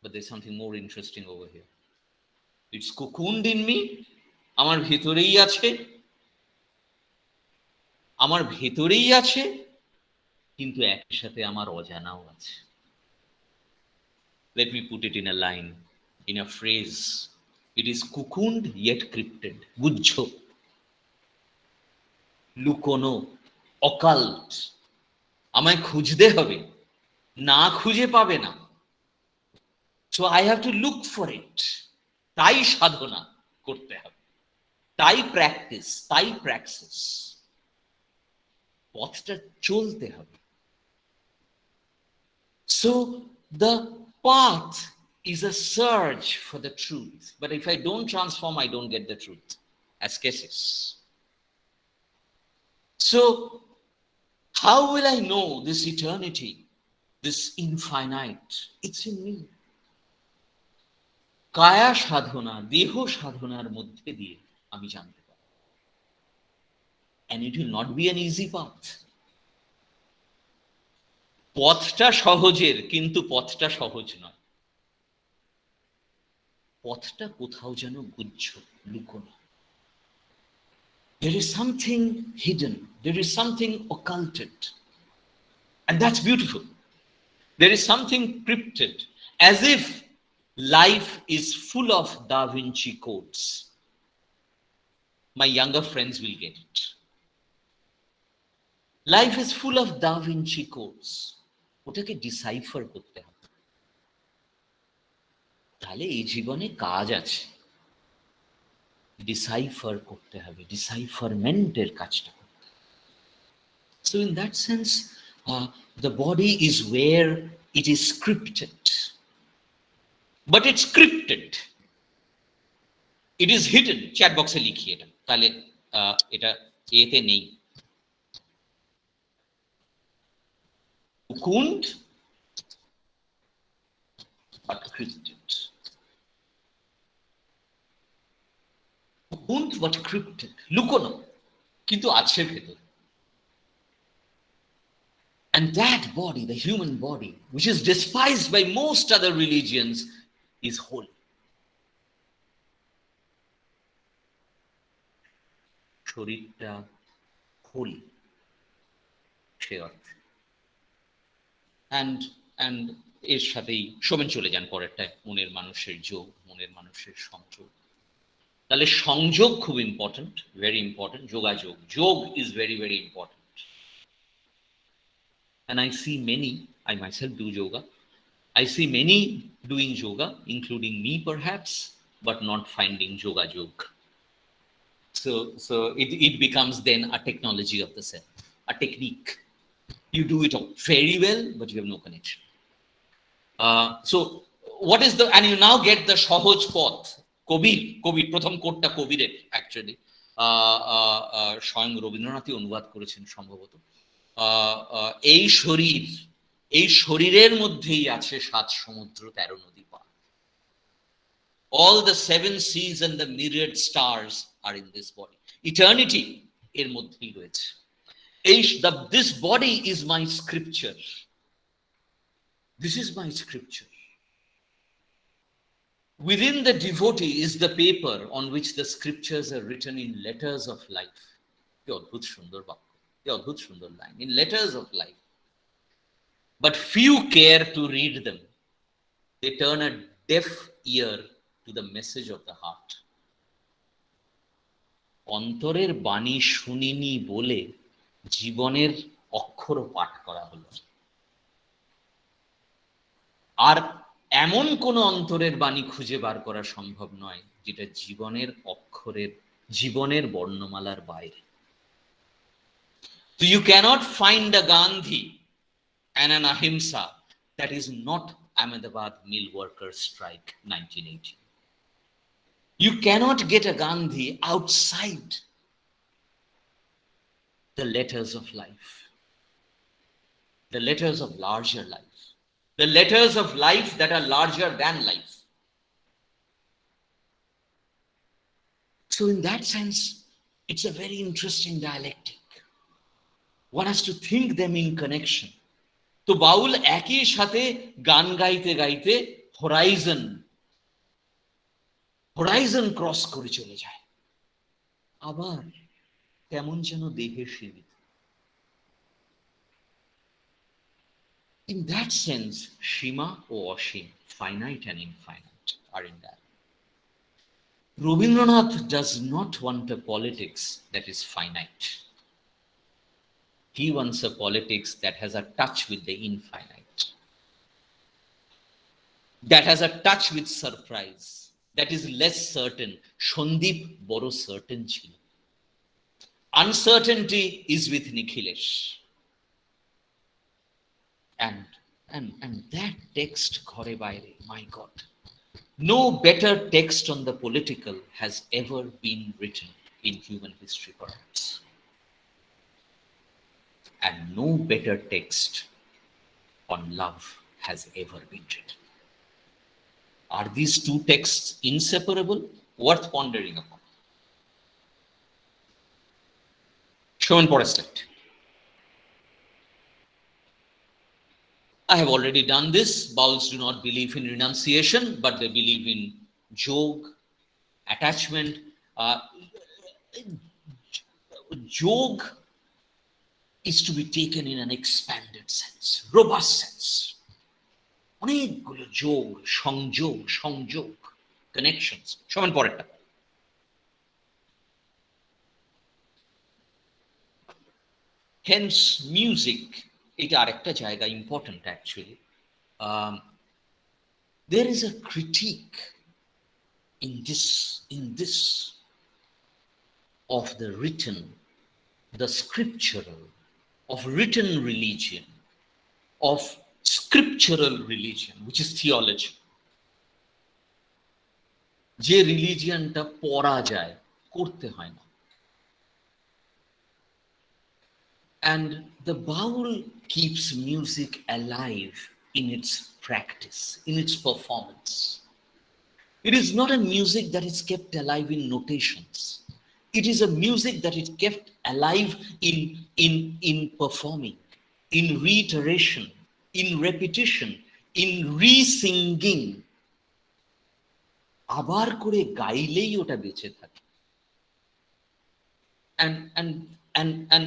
But there's something more interesting over here. It's cocooned in me. আমার ভেতরেই আছে, আমার ভেতরেই আছে, কিন্তু একই সাথে আমার অজানাও আছে. Let me put it in a line, in a phrase. It is cocooned yet cryptid. গুজ্জ, লুকোনো, অকাল্ট. আমায় খুঁজতে হবে, না খুঁজে পাবে না. So I have to look for it. তাই সাধনা করতে হবে, তাই প্র্যাকটিস, তাই প্র্যাকসিস. পথটা চলতে হবে. So the path is a search for the truth. But if I don't transform, I don't get the truth. Ascesis. So how will I know this eternity, this infinite? It's in me. Kaya sadhana, deho sadhanar moddhe diye আমি জানতে পারি. And it will not be an easy path. পথটা সহজের, কিন্তু পথটা সহজ নয়. পথটা কোথাও যেন গুচ্ছ, লুকোনো. There is something hidden, there is something occulted, and that's beautiful. There is something cryptid, as if life is full of Da Vinci codes. My younger friends will get it. Life is full of Da Vinci codes. ওটাকে decipher করতে হবে. তাহলে এই জীবনে কাজ আছে. Decipher করতে হবে, ডিসাইফারমেন্টের কাজটা করতে হবে. So in that sense, the body is where it is scripted. But it's scripted. It is hidden. Chat box এ লিখি এটা, তাহলে এটা এতে নেই. Cocooned but cryptid. Cocooned but cryptid. লুকোনো, কিন্তু আছে ভেতরে. And that body, the human body, which is despised by most other religions, is holy. শরীরটা holy, সে অর্থে. And এর সাথেই সোমেন চলে যান পরেরটায়, মনের মানুষের যোগ, মনের মানুষের সংযোগ. তাহলে সংযোগ খুব ইম্পর্টেন্ট, ভেরি ইম্পর্টেন্ট. যোগাযোগ, যোগ is very very important. And I see many, I myself do yoga, I see many doing yoga, including me perhaps, but not finding yoga jog. So it becomes then a technology of the self, a technique. You do it very well, but you have no connection. So what is the, and you now get the সহজ পথ। কবির প্রথম কোটটা কবিরের actually, স্বয়ং রবীন্দ্রনাথই অনুবাদ করেছেন সম্ভবত। এই শরীর, এই শরীরের মধ্যেই আছে 7 সমুদ্র 13 নদী পার। All the 7 seas and the myriad stars are in this body. Eternity এর মধ্যেই রয়েছে। This body is my scripture. This is my scripture. Within the devotee is the paper on which the scriptures are written in letters of life. কি অদ্ভুত সুন্দর বাক্য, কি অদ্ভুত সুন্দর line, in letters of life. But few care to read them. They turn a deaf ear to the message of the heart. অন্তরের বাণী শুনিনি বলে জীবনের অক্ষর পাঠ করা হলো। আর এমন কোন অন্তরের বাণী খুঁজে বার করা সম্ভব নয় যেটা জীবনের অক্ষরের, জীবনের বর্ণমালার বাইরে। So you cannot find a Gandhi and an Ahimsa that is not Ahmedabad Mill Workers Strike 1980. You cannot get a Gandhi outside the letters of life, the letters of larger life, the letters of life that are larger than life. So in that sense, it's a very interesting dialectic. One has to think them in connection. তো বাউল একই সাথে গান গাইতে গাইতে horizon cross করে চলে যায়, আবার কেমন যেন দেহে সীমিত। In that sense, Shima O Asim, finite and infinite, are in that. Rabindranath does not want a politics that is finite. He wants a politics that has a touch with the infinite, that has a touch with surprise, that is less certain. Shandip boro certain chilo. Uncertainty is with Nikhilesh. And that text, ঘরে বাইরে, my God, no better text on the political has ever been written in human history perhaps, and no better text on love has ever been written. Are these two texts inseparable? Worth pondering upon. Shown for a slide. I have already done this. Bauls do not believe in renunciation, but they believe in jog, attachment. Jog is to be taken in an expanded sense, robust sense. অনেকগুলো যোগ, সংযোগ, connections. সমান পরেরটা। Hence music, এটা আরেকটা জায়গা important actually. There is a critique in this of the written, the scriptural, of written religion, of scriptural religion, which is theology. যে রিলিজিয়নটা পড়া যায়, করতে হয় না। And the Baul keeps music alive in its practice, in its performance. It is not a music that is kept alive in notations. It is a music that is kept alive in performing, in reiteration, in repetition, in re-singing. আবার করে গাইলেই ওটা বেঁচে থাকে। And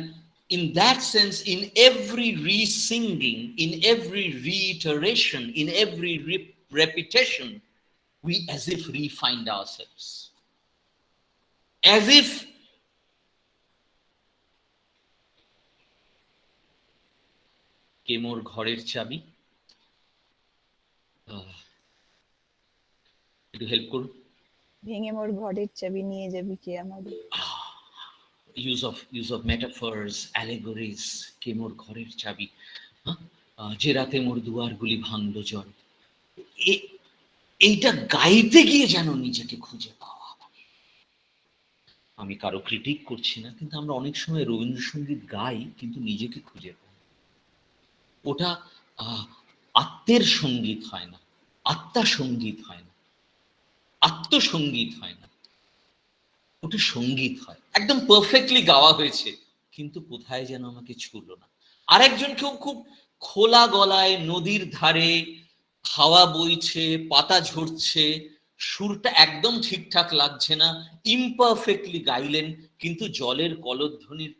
in that sense, in every re-singing, in every reiteration, in every repetition, we as if re-find ourselves. As if কে মোর ঘরের চাবি, একটু help করুন। ভেঙে মোর ঘরের চাবি নিয়ে যাবি কে আমাদের। use of metaphors, allegories. কে মোর ঘরের চাবি, যে রাতে মোর দুয়ারগুলি ভাঙলো জল। এইটা গাইতে গিয়ে যেন নিজেকে খুঁজে পাওয়া। আমি কারো ক্রিটিক করছি না, কিন্তু আমরা অনেক সময় রবীন্দ্রসঙ্গীত গাই কিন্তু নিজেকে খুঁজে পাই। ওটা আত্মের সঙ্গীত হয় না, আত্মা সঙ্গীত হয় না, আত্মসঙ্গীত হয় না, ওটা সঙ্গীত হয়। একদম পারফেক্টলি গাওয়া হয়েছে, কিন্তু কোথায় যেন আমাকে ছুঁলো না। আরেকজন কেউ খুব খোলা গলায় নদীর ধারে হাওয়া বইছে, পাতা ঝরছে, সুরটা একদম ঠিকঠাক লাগছে না, ইমপারফেক্টলি গাইলেন, কিন্তু জলের কলধ্বনির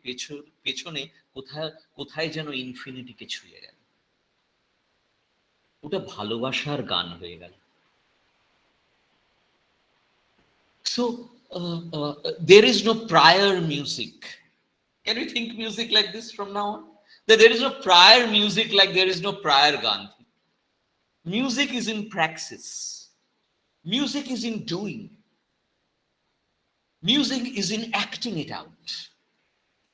পেছনে কোথায় কোথায় যেন ইনফিনিটিকে ছুঁয়ে গেল। ওটা ভালোবাসার গান হয়ে গেল। So there is no prior music. Can we think music like this from now on? That there is no prior music like there is no prior Gandhi. Music is in praxis. Music is in doing. Music is in acting it out.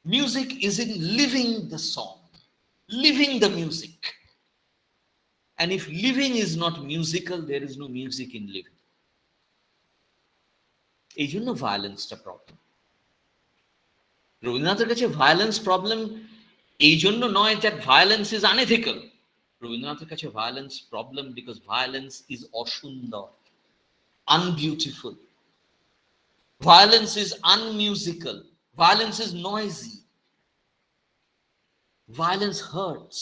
Music is in living the song, living the music. And if living is not musical, there is no music in living. এই জন্য ভায়োলেন্সটা problem. রবীন্দ্রনাথের কাছে violence problem এই জন্য নয় that violence is unethical. রবীন্দ্রনাথের কাছে violence problem because violence is অসুন্দর, আনবিউটিফুল। Violence is unmusical. Violence is noisy. Violence hurts.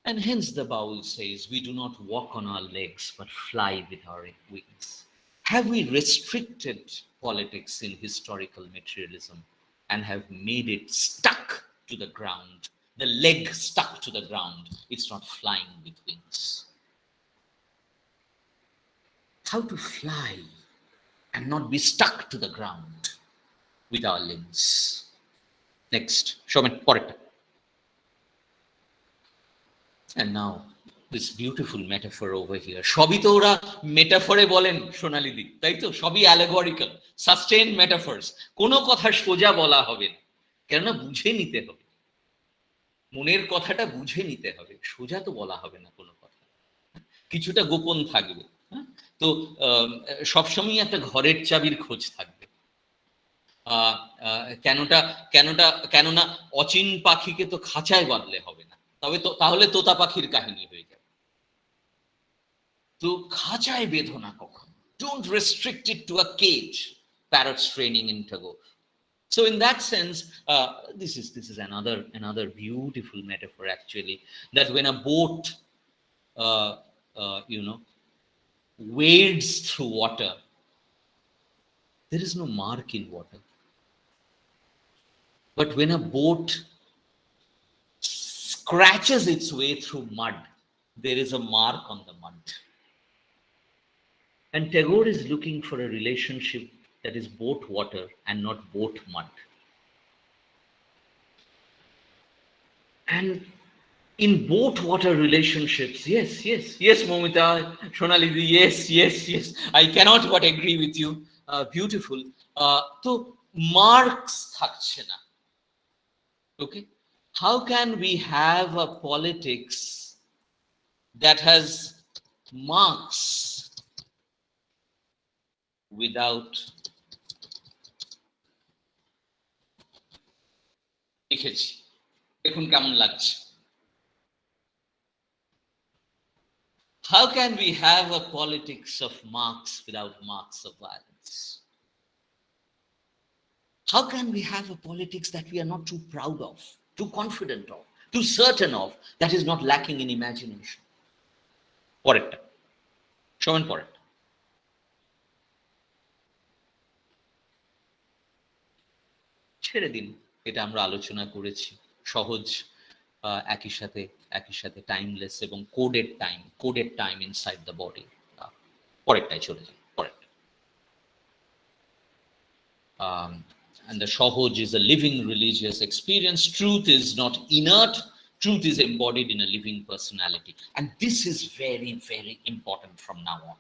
And hence the Baul says, we do not walk on our legs, but fly with our wings. Have we restricted politics in historical materialism and have made it stuck to the ground? The leg stuck to the ground. It's not flying with wings. How to fly and not be stuck to the ground with our limbs. Next, show me porta. And now this beautiful metaphor over here. সবই তো ওরা মেটাফরে বলেন সোনালিদি, তাই তো? সবই অ্যালেগরিক্যাল, sustain মেটাফরস। কোনো কথা সোজা বলা হবে না, কেননা বুঝে নিতে হবে, মনের কথাটা বুঝে নিতে হবে। সোজা তো বলা হবে না কোনো কথা, কিছুটা গোপন থাকবে। তো সবসময় একটা ঘরের চাবির খোঁজ থাকবে। কেননা অচিন পাখিকে তো খাঁচায় বাঁধলে হবে না, তাহলে তোতা পাখির কাহিনী হয়ে যাবে। তো খাঁচায় বেঁধো না কখন, don't restrict it to a cage. Parrots training in Tagore. So in that sense, this is another beautiful metaphor actually, that when a boat wades through water, there is no mark in water. But when a boat scratches its way through mud, there is a mark on the mud. And Tagore is looking for a relationship that is boat water and not boat mud. And in boat water relationships, yes, Momita, Shonalidi, yes, I cannot but agree with you. Beautiful. So marks থাকছে না. Okay, how can we have a politics that has marks without লিখেছি? দেখুন কেমন লাগছে। How can we have a politics of marks without marks of violence? How can we have a politics that we are not too proud of, too confident of, too certain of, that is not lacking in imagination? পরেরটা, শোনেন পরেরটা। ছেড়ে দিন, এটা আমরা আলোচনা করেছি, সহজ, একই সাথে টাইমলেস এবং coded time inside the body. পরেরটায় চলে যান, পরেরটা। And the Shahoj is a living religious experience. Truth is not inert. Truth is embodied in a living personality. And this is very, very important from now on.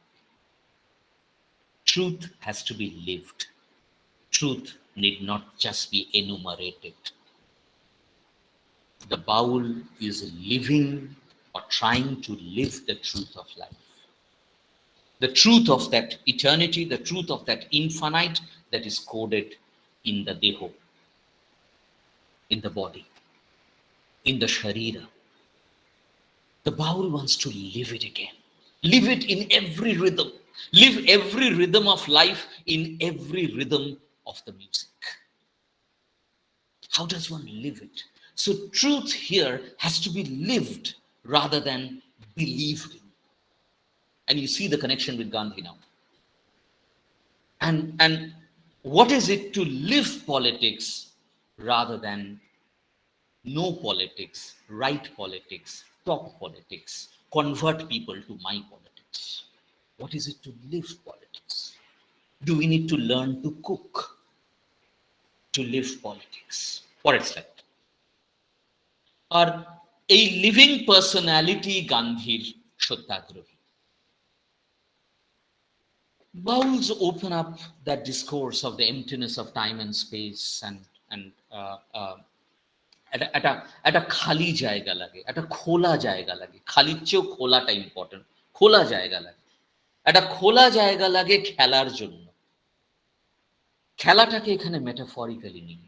Truth has to be lived. Truth need not just be enumerated. The Baul is living or trying to live the truth of life. the truth of that eternity, the truth of that infinite that is coded in the deho, in the body, in the sharira. The Baul wants to live it again. Live it in every rhythm. Live every rhythm of life in every rhythm of the music. How does one live it? So truth here has to be lived rather than believed in. And you see the connection with Gandhi now. And what is it to live politics rather than know politics, write politics, talk politics, convert people to my politics? What is it to live politics? Do we need to learn to cook to live politics? Or it's like, or a living personality Gandhir Shatyagrahi. Bowls open up that discourse of the emptiness of time and space and একটা খালি জায়গা লাগে, একটা খোলা জায়গা লাগে। খালির চেয়েও খোলাটা important. খোলা জায়গা লাগে, একটা খোলা জায়গা লাগে খেলার জন্য। খেলাটাকে এখানে মেটাফরিক্যালি নিই,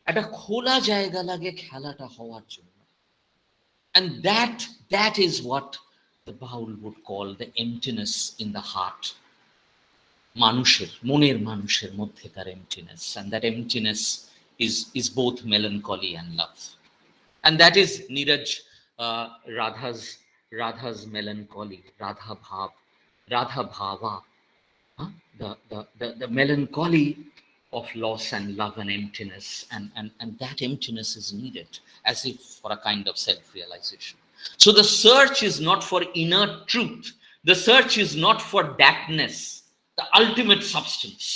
একটা খোলা জায়গা লাগে খেলাটা হওয়ার জন্য। And that is what the Baul would call the emptiness in the heart. মানুষের মনের মানুষের মধ্যেকার emptiness, and that emptiness is both melancholy and love. And that is Neeraj Radha's melancholy, Radha Bhava, the melancholy of loss and love and emptiness, and that emptiness is needed as if for a kind of self-realization. So the search is not for inner truth, the search is not for thatness, the ultimate substance.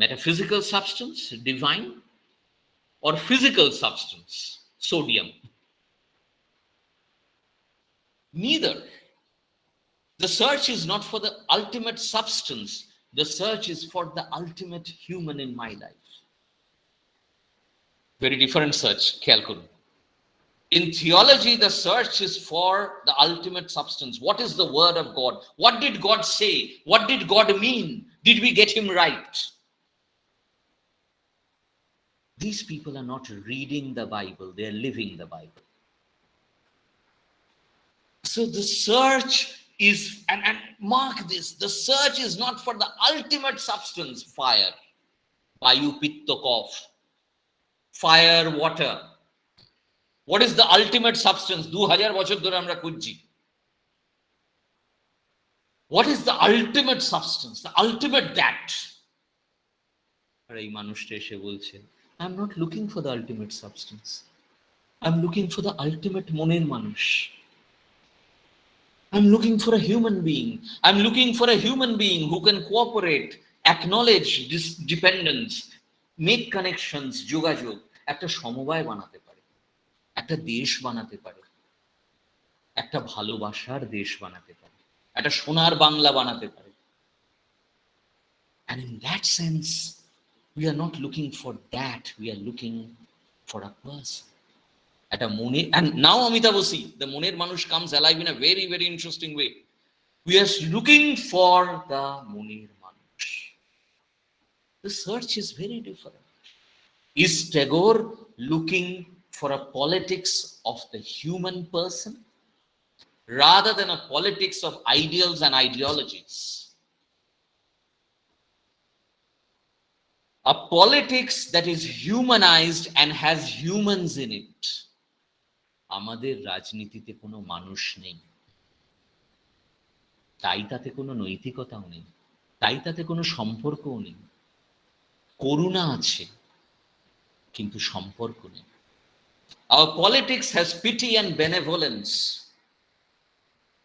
Metaphysical substance, divine, or physical substance, sodium. Neither. The search is not for the ultimate substance, the search is for the ultimate human in my life. Very different search, khayal korun. In theology, the search is for the ultimate substance. What is the word of God? What did God say? What did God mean? Did we get him right? These people are not reading the Bible, they are living the Bible. So the search is, and mark this, the search is not for the ultimate substance, fire, Vayu Pitta Kof, fire, water. What is the ultimate substance? 2000 বছর ধরে আমরা খুঁজছি। What is the ultimate substance, the ultimate that? আর এই মানুষটা এসে বলছে, I'm not looking for the ultimate substance. I'm looking for the ultimate moner manush. I'm looking for a human being. I'm looking for a human being who can cooperate, acknowledge this dependence, make connections, যোগাযোগ, একটা সমবায় বানাতে পারে, একটা দেশ বানাতে পারে, একটা ভালোবাসার দেশ বানাতে পারে, একটা সোনার বাংলা বানাতে পারে। And in that sense, we are not looking for that, we are looking for a person. At a mone, and now Amitabh see, the moner manush comes alive in a very, very interesting way. We are looking for the moner manush. The search is very different. Is Tagore looking for a politics of the human person rather than a politics of ideals and ideologies? A politics that is humanized and has humans in it. আমাদের রাজনীতিতে কোনো মানুষ নেই, তাই তাতে কোনো নৈতিকতাও নেই, তাই তাতে কোনো সম্পর্কও নেই। করুণা আছে কিন্তু সম্পর্ক নেই। Our politics has pity and benevolence,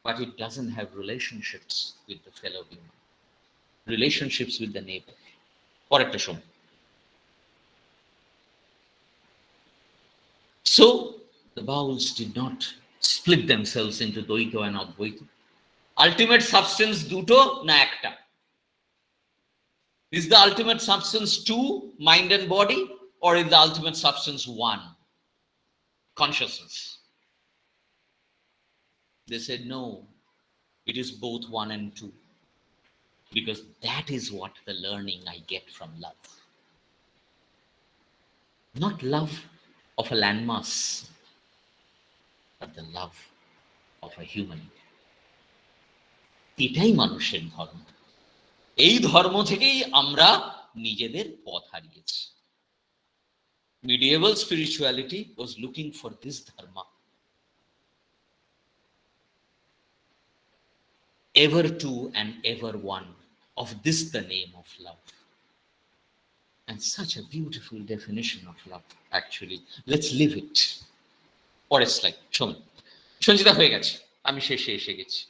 but it doesn't have relationships with the fellow human, relationships with the neighbor. পরেরটা শোন। So the Bauls did not split themselves into Dvaita and Advaita. Ultimate substance duto na ekta. Is the ultimate substance two, mind and body, or is the ultimate substance one, consciousness? They said, no, it is both one and two. Because that is what the learning I get from love. Not love of a landmass, but the love of a human. এটাই মানুষের ধর্ম। এই ধর্ম থেকেই আমরা নিজেদের পথ হারিয়েছি। Medieval spirituality was looking for this dharma. Ever two and ever one. Of this the name of love. And such a beautiful definition of love, actually. Let's live it. পরের স্লাইড শোন। সঞ্চিতা হয়ে গেছে, আমি শেষে এসে গেছি।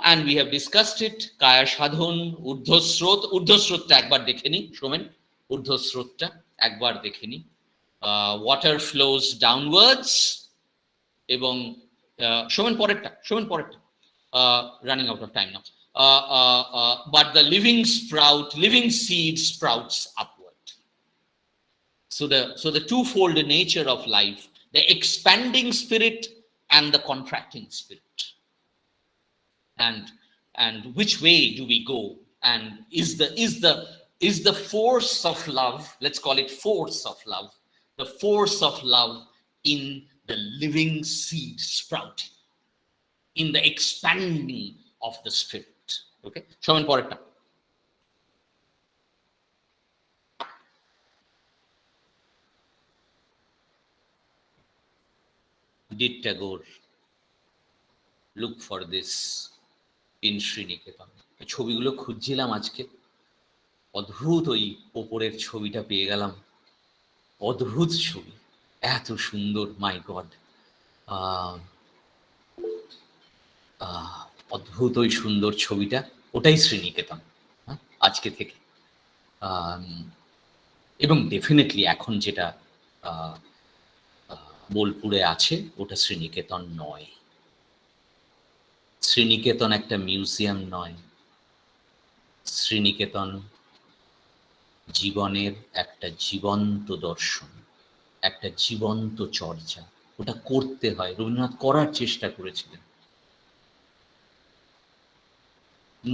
And we have discussed it. কায়া সাধন, ঊর্ধ্বস্রোত। ঊর্ধ্বস্রোতটা একবার দেখে নি সোমেন, ঊর্ধ্বস্রোতটা একবার দেখে নি। ওয়াটার ফ্লোজ ডাউনওয়ার্ডস, এবং সোমেন পরেরটা, সোমেন পরেরটা। Running out of time now. But the living sprout, living seed sprouts upward. So the twofold nature of life, the expanding spirit and the contracting spirit. And which way do we go? And is the force of love, let's call it force of love, the force of love in the living seed sprouting, in the expanding of the spirit. Okay, shomen poreta. Did Tagore look for this in Sriniketan? ছবিগুলো খুঁজছিলাম আজকে, অদ্ভুত ওই ওপরের ছবিটা পেয়ে গেলাম। অদ্ভুত ছবি, এত সুন্দর, মাই গড। অদ্ভুত ওই সুন্দর ছবিটা, ওটাই শ্রীনিকেতন আজকে থেকে। এবং ডেফিনেটলি এখন যেটা বোলপুরে আছে ওটা শ্রীনিকেতন নয়। শ্রীনিকেতন একটা মিউজিয়াম নয়, শ্রীনিকেতন জীবনের একটা জীবন্ত দর্শন, একটা জীবন্ত চর্চা। ওটা করতে হয়, রবীন্দ্রনাথ করার চেষ্টা করেছিলেন।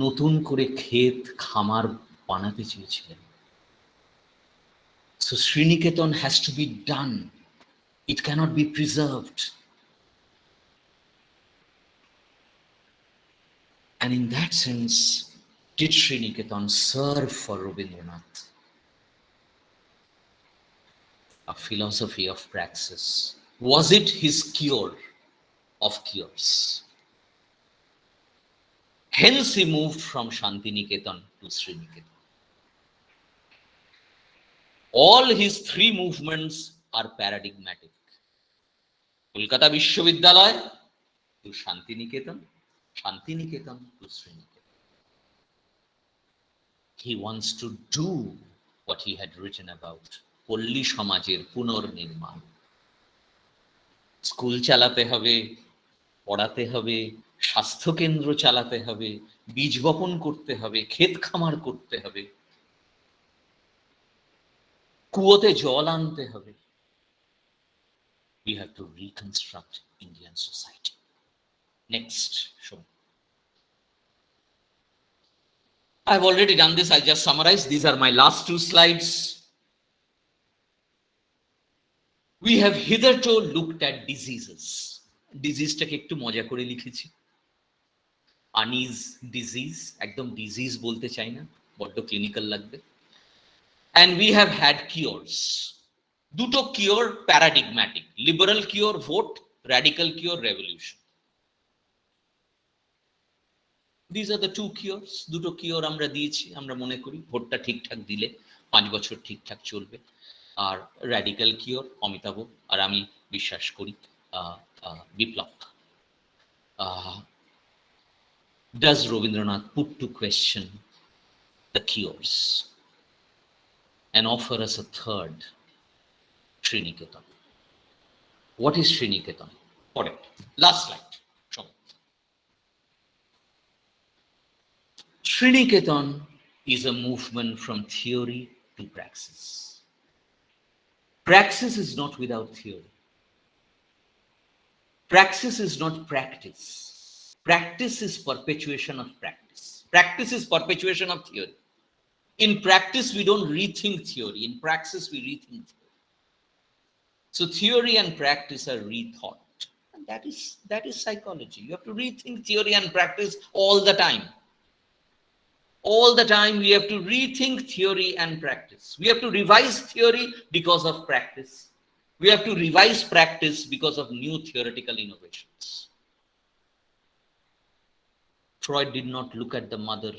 নতুন করে ক্ষেত খামার বানাতে চেয়েছিলেন। So Sriniketan has to be done. It cannot be preserved. And in that sense, did Sriniketan serve for Rabindranath? A philosophy of praxis. Was it his cure of cures? Hence he moved from Shantiniketan to Sriniketan. All his three movements are paradigmatic. Kolkata Vishwavidyalaya to Shantiniketan, Shantiniketan to Sriniketan. He wants to do what he had written about, Polli Samajer Punor Nirman. School চালাতে হবে, পড়াতে হবে, স্বাস্থ্য কেন্দ্র চালাতে হবে, বীজ বপন করতে হবে, ক্ষেত খামার করতে হবে, কুয়োতে জল আনতে হবে। We have to reconstruct Indian society. Next, show. I've already done this, I'll just summarize. These are my last two slides. We have hitherto looked at diseases. ডিজিজটাকে একটু মজা করে লিখেছি, আনিজ ডিজিজ, একদম ডিজিজ বলতে চাই না, বড্ড ক্লিনিক্যাল লাগবে। And we have had cures. দুটো cure paradigmatic, liberal cure vote, radical cure revolution. These are the two cures. দুটো কিওর আমরা দিয়েছি, আমরা মনে করি ভোটটা ঠিকঠাক দিলে 5 বছর ঠিকঠাক চলবে। আর র্যাডিক্যাল কিওর অমিতাভ আর আমি বিশ্বাস করি বিপ্লব। Does Rabindranath put to question the cures and offer us a third, Sriniketan? What is Sriniketan? Correct. Last slide. Show. Sriniketan is a movement from theory to praxis. Praxis is not without theory. Praxis is not practice. Practice is perpetuation of practice. Practice is perpetuation of theory. In practice, we don't rethink theory. In praxis, we rethink theory. So theory and practice are rethought. And that is psychology. You have to rethink theory and practice all the time. All the time, we have to rethink theory and practice. We have to revise theory because of practice. We have to revise practice because of new theoretical innovations. Freud did not look at the mother.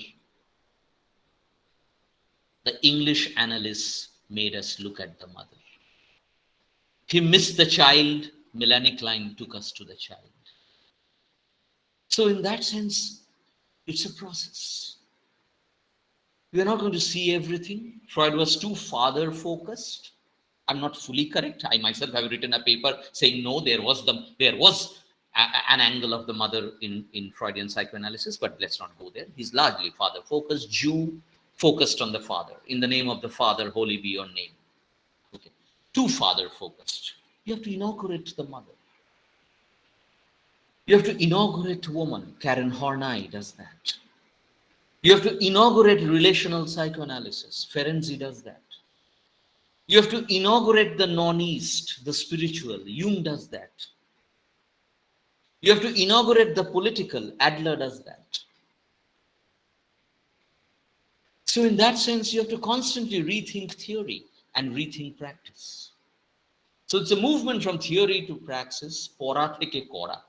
The English analysts made us look at the mother. He missed the child. Melanie Klein took us to the child. So in that sense, it's a process. We are not going to see everything. Freud was too father-focused. I'm not fully correct. I myself have written a paper saying no, there was an angle of the mother in Freudian psychoanalysis, but let's not go there. He's largely father-focused, Jew, focused on the father. In the name of the father, holy be your name. Okay, too father-focused. You have to inaugurate the mother. You have to inaugurate woman. Karen Horney does that. You have to inaugurate relational psychoanalysis. Ferenczi does that. You have to inaugurate the non-East, the spiritual. Jung does that. You have to inaugurate the political. Adler does that. So in that sense, you have to constantly rethink theory and rethink practice. So it's a movement from theory to praxis, pora theke kora.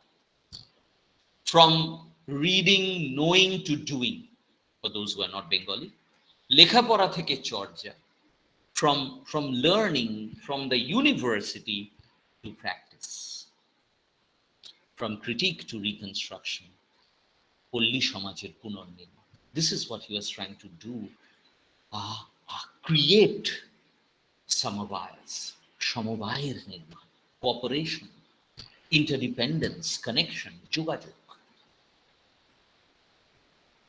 From reading, knowing to doing, for those who are not Bengali. Lekha pora theke chorja. From learning from the university to practice, from critique to reconstruction, Polli Samajer Punarnirman. This is what he was trying to do, create samavayas, samavayar nirman, cooperation, interdependence, connection, jogajog.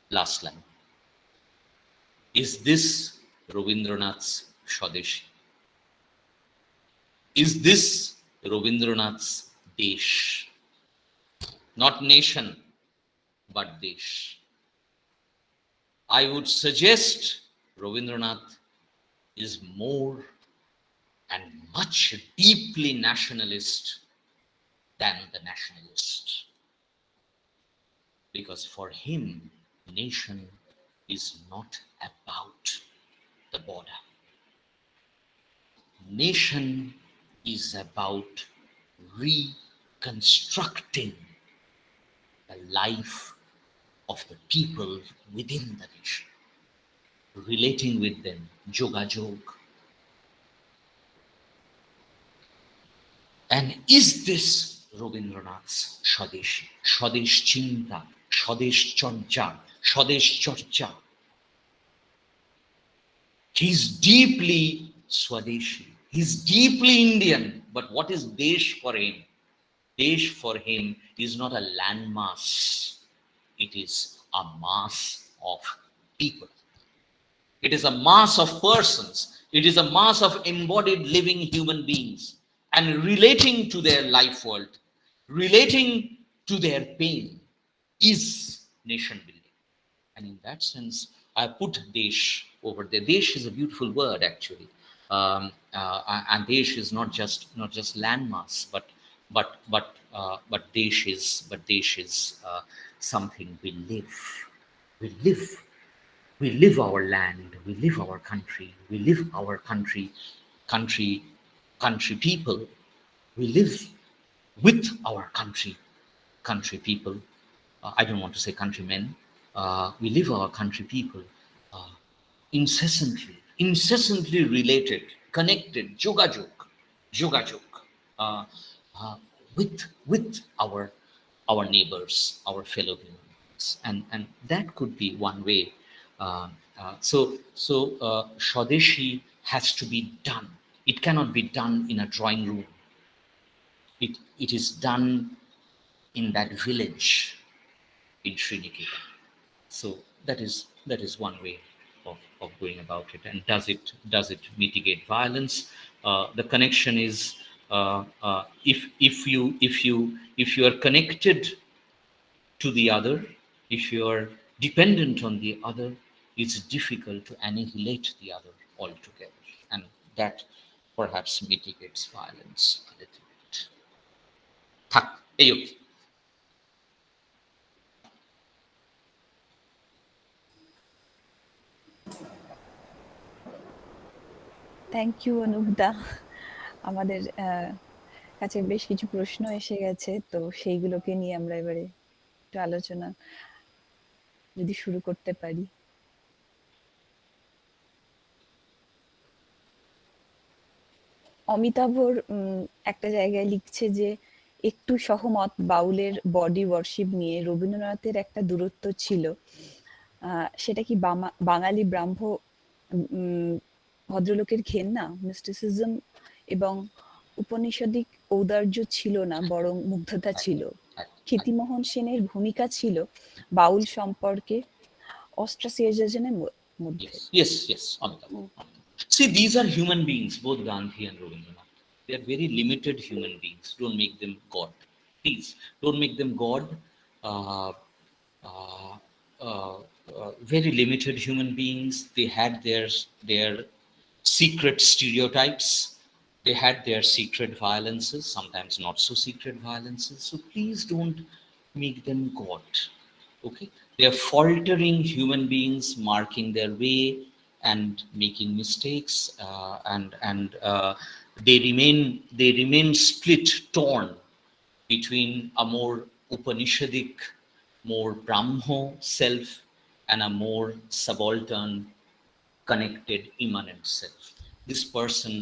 Last line. Is this Rabindranath's Swadeshi? Is this Rabindranath's Desh? Not nation, but Desh. I would suggest Rabindranath is more and much deeply nationalist than the nationalist. Because for him, nation is not about the border. Nation is about reconstructing the life of the people within the nation, relating with them, jogajog. And is this Rabindranath's Swadeshi, Swadesh Chinta, Swadesh Charcha, Swadesh Charcha? He's deeply Swadeshi. He's deeply Indian. But what is Desh for him? Desh for him is not a landmass. It is a mass of people. It is a mass of persons. It is a mass of embodied living human beings. And relating to their life world, relating to their pain is nation building. And in that sense, I put Desh over there. Desh is a beautiful word, actually, and Desh is not just landmass, but Desh is something we live. We live our land. We live our country. We live our country people. We live with our country people. I don't want to say countrymen. We live our country people incessantly related, connected, jogajog, uh, with our neighbors, our fellow humans, and that could be one way. So Swadeshi has to be done. It cannot be done in a drawing room. It is done in that village in Srinagar. So that is one way of going about it. And does it mitigate violence? The connection is If you are connected to the other, if you are dependent on the other, it's difficult to annihilate the other altogether, and that perhaps mitigates violence a little bit. থাক এই অবধি। Thank you অনুপদা। আমাদের কাছে বেশ কিছু প্রশ্ন এসে গেছে, তো সেইগুলোকে নিয়ে আমরা এবারে একটু আলোচনা যদি শুরু করতে পারি। অমিতাভর একটা জায়গায় লিখছে যে একটু সহমত বাউলের বডি ওয়ার্শিপ নিয়ে রবীন্দ্রনাথের একটা দূরত্ব ছিল, সেটা কি বাঙালি ব্রাহ্ম ভদ্রলোকের ঘেন্না, মিস্টিসিজম এবং উপনিষদিক ঔদার্য ছিল না, বরং মুগ্ধতা ছিল। ক্ষিতিমোহন সেনের ভূমিকা ছিল বাউল সম্পর্কে অস্ট্রাসিয়াজেনের মধ্যে। Yes, Amitabh. See, these are human beings, both Gandhi and Rabindranath. They are very limited human beings. Don't make them God. Please, don't make them God. Uh, uh, very limited human beings. They had their secret stereotypes. They had their secret violences, sometimes not so secret violences. So please don't make them God. Okay, they are faltering human beings marking their way and making mistakes, and they remain split, torn between a more upanishadic, more brahmo self and a more subaltern, connected, immanent self. This person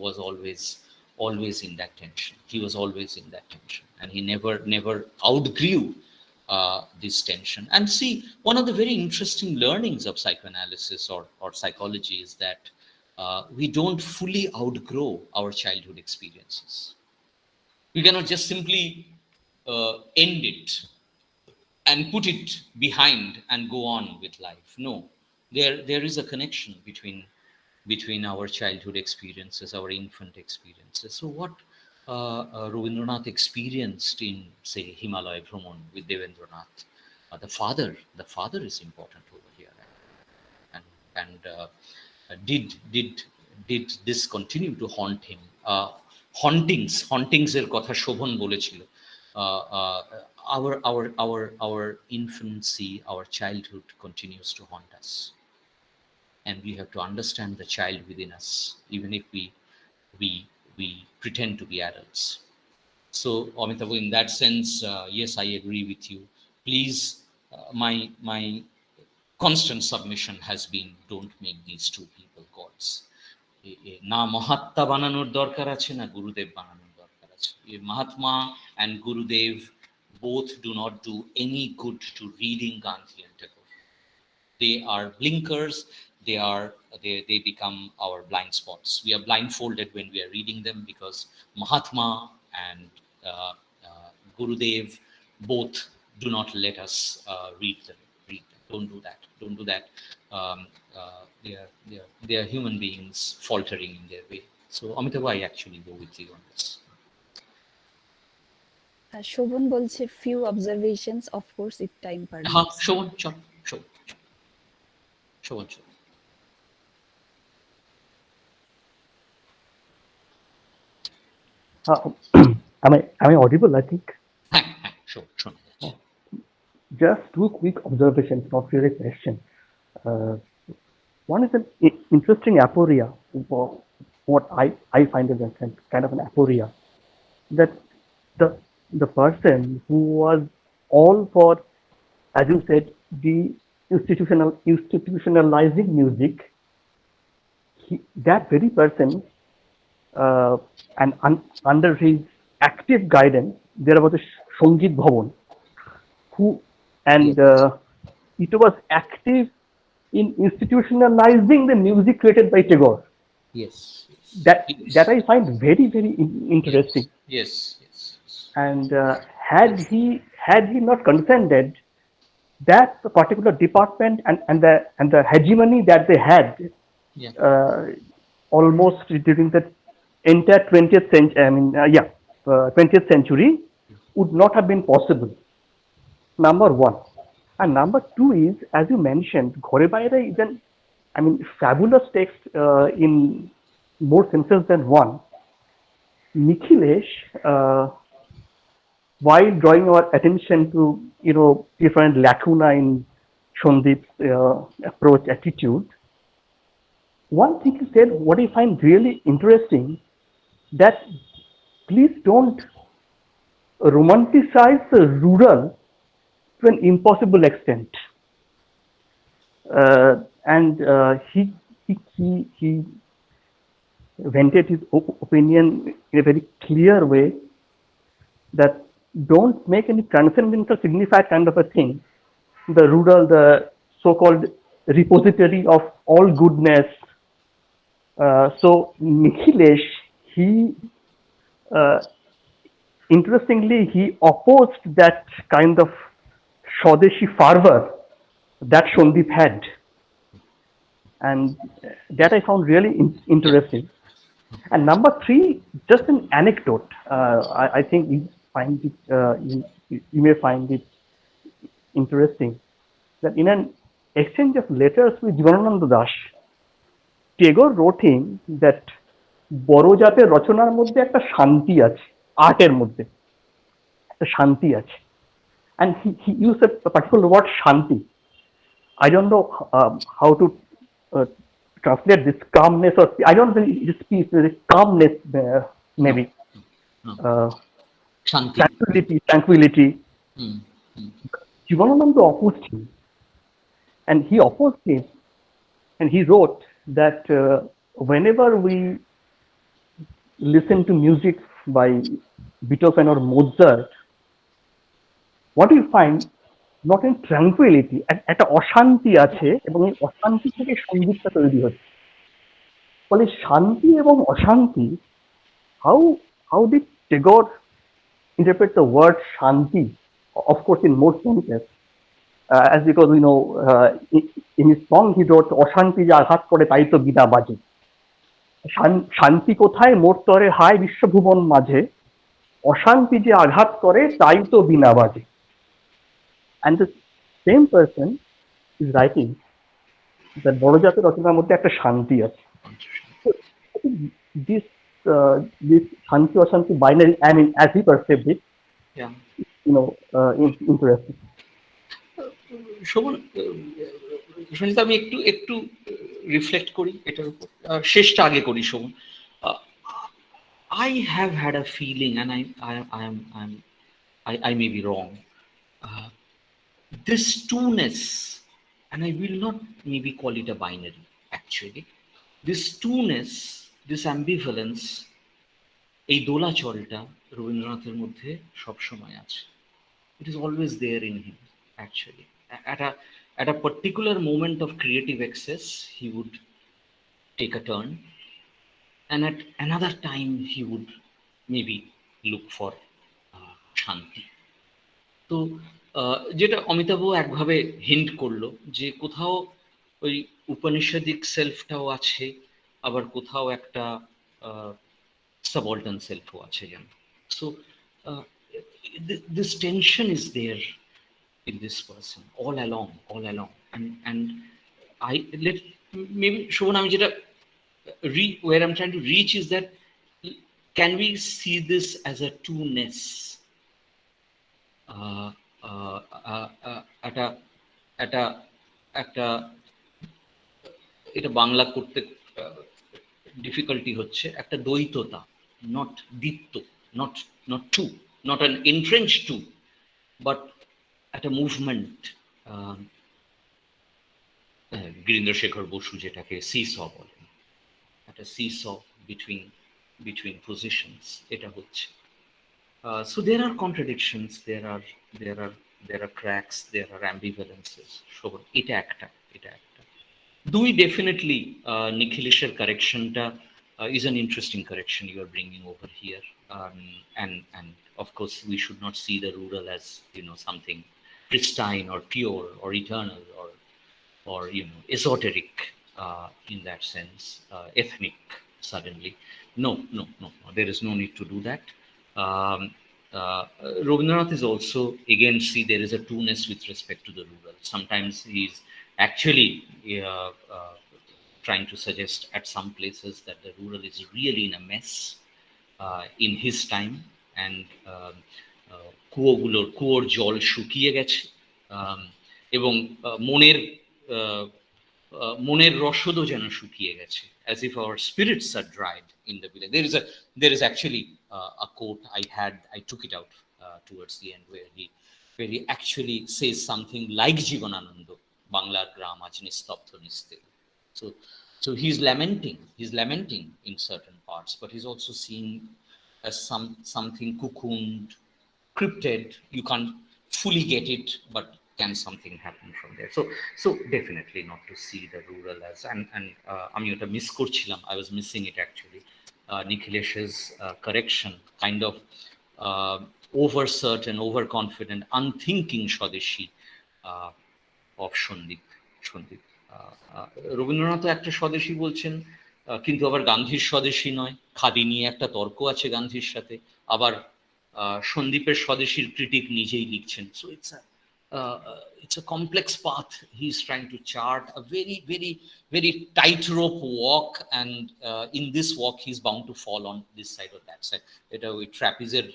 was always in that tension. He was always in that tension, and he never outgrew this tension. And see, one of the very interesting learnings of psychoanalysis or psychology is that we don't fully outgrow our childhood experiences. We cannot just simply end it and put it behind and go on with life. No, there is a connection between our childhood experiences, our infant experiences. So what Rabindranath experienced in, say, Himalaya Bhraman with Devendranath, the father is important over here, and did this continue to haunt him? Hauntings এর কথা শোভন বলেছিল। Our infancy, our childhood continues to haunt us, and we have to understand the child within us, even if we pretend to be adults. So, Amitabh, in that sense, yes, I agree with you. Please, my constant submission has been, don't make these two people gods. না মহাত্মা বানানোর দরকার আছে, না গুরুদেব বানানোর দরকার আছে। Mahatma and Gurudev both do not do any good to reading Gandhi and Tagore. They are blinkers. They become our blind spots. We are blindfolded when we are reading them, because Mahatma and Gurudev both do not let us read them. Don't do that. They are human beings faltering in their way. So, Amitabh, I actually go with you on this. Sovan বলছে few observations, of course if time permits. হ্যাঁ, শোভন চল। Am I audible? I think. হ্যাঁ, শোনা যাচ্ছে। Just two quick observations, not really a question. One is an interesting aporia. What I find is a kind of an aporia, that the person who was all for, as you said, the institutionalizing music, that very person, and under his active guidance, there was a Sangit Bhavan, who, and it was active in institutionalizing the music created by Tagore. Yes. That I find very, very interesting. Yes. And had he not consented, that particular department and the hegemony that they had, almost during the entire 20th century, 20th century would not have been possible. Number one. And number two is, as you mentioned, Ghore Baire is fabulous text in more senses than one. Nikhilesh, while drawing our attention to, different lacuna in Shandip's approach, attitude, one thing he said, what I find really interesting, that please don't romanticize the rural to an impossible extent. He vented his opinion in a very clear way that don't make any transcendental signified kind of a thing. The rural, the so-called repository of all goodness. So Nikhilesh, he interestingly, he opposed that kind of Swadeshi fervor that Shandip had. And that I found really interesting. And number three, just an anecdote. I think you find it, you may find it interesting that in an exchange of letters with Jivanananda Das, Tagore wrote him that বড় জাতের রচনার মধ্যে একটা শান্তি আছে, আর্টের মধ্যে একটা শান্তি আছে, and he used a particular word shanti. I don't know how to translate this calmness, or I don't think this piece is calmness, maybe Shanti. Tranquility. Hmm. Jivanananda opposed him, and he wrote that whenever we listen to music by Beethoven or Mozart, what do you find? Not in tranquility, একটা অশান্তি আছে, এবং এই অশান্তি থেকে সঙ্গীতটা তৈরি হচ্ছে। ফলে শান্তি এবং অশান্তি, how did Tagore interpret the word shanti? Of course, in most senses, as because in his song he wrote অশান্তি যে আঘাত করে তাই তো বিনা বাজে, শান্তি কোথায় মোর তরে হায় বিশ্বভুবন মাঝে, অশান্তি যে আঘাত করে তাই তো বিনা বাজে। And the same person is writing that বড় জাতের রচনার মধ্যে একটা শান্তি আছে। This শান্তি অশান্তি binary, as he perceived it, interesting. Sovan, Sanjit, আমি একটু রিফ্লেক্ট করি এটার উপর, শেষটা আগে করি। Sovan, I have had a feeling, and I may be wrong. This two-ness, and I will not maybe call it a binary, actually. This two-ness, this ambivalence, এই দোলাচলটা রবীন্দ্রনাথের মধ্যে সবসময় আছে. It is always there in him, actually. At a particular moment of creative excess, he would take a turn, and at another time he would maybe look for shanti. তো যেটা অমিতাভ একভাবে hint করলো, যে কোথাও ওই উপনিষদিক সেলফটাও আছে, আবার কোথাও একটা সাবঅল্টার্ন সেলফও আছে যেন। So this tension is there in this person all along, and I let maybe Shobhan, আমি যেটা where I'm trying to reach is that can we see this as a two-ness? একটা এটা বাংলা করতে ডিফিকাল্টি হচ্ছে, একটা দ্বৈততা, not দ্বিত্ব, not two, not an entrenched two, but at a movement. Girindra Shekhar Bose যেটাকে সিস বলেন, একটা সিস between positions, এটা হচ্ছে। So there are contradictions, there are cracks, there are ambivalences. এটা একটা দুই, definitely নিখিলেশের কারেকশনটা is an interesting correction you are bringing over here, and of course we should not see the rural as something pristine or pure or eternal or esoteric in that sense, ethnic suddenly. No. There is no need to do that. Um, Rabindranath is also, again, see, there is a two-ness with respect to the rural. Sometimes he's actually trying to suggest at some places that the rural is really in a mess in his time, and কুয়োর জল শুকিয়ে গেছে, এবং মনের রসদও যেন শুকিয়ে গেছে, as if our spirits are dried in the village. There is actually a quote I took it out towards the end, where he actually says something like Jibanananda, বাংলার গ্রাম আজ নিস্তব্ধ নিস্তেল. So he's lamenting in certain parts, but he's also seen as something cocooned, cryptid. You can't fully get it, but can something happen from there? So definitely not to see the rural as, and আমি ওটা miss করছিলাম, I was missing it actually. Nikhilesh's correction, kind of over certain, overconfident, unthinking swadeshi of Sandeep. Rabindranath একটা স্বদেশী বলছেন, কিন্তু আবার গান্ধীর স্বদেশী নয়। খাদি নিয়ে একটা তর্ক আছে গান্ধীর সাথে, আবার সন্দীপের স্বদেশীর ক্রিটিক নিজেই লিখছেন। So it's a complex path he's trying to chart, a very tightrope walk, and in this walk he's bound to fall on this side or that side. এটা ওই ট্র্যাপিজের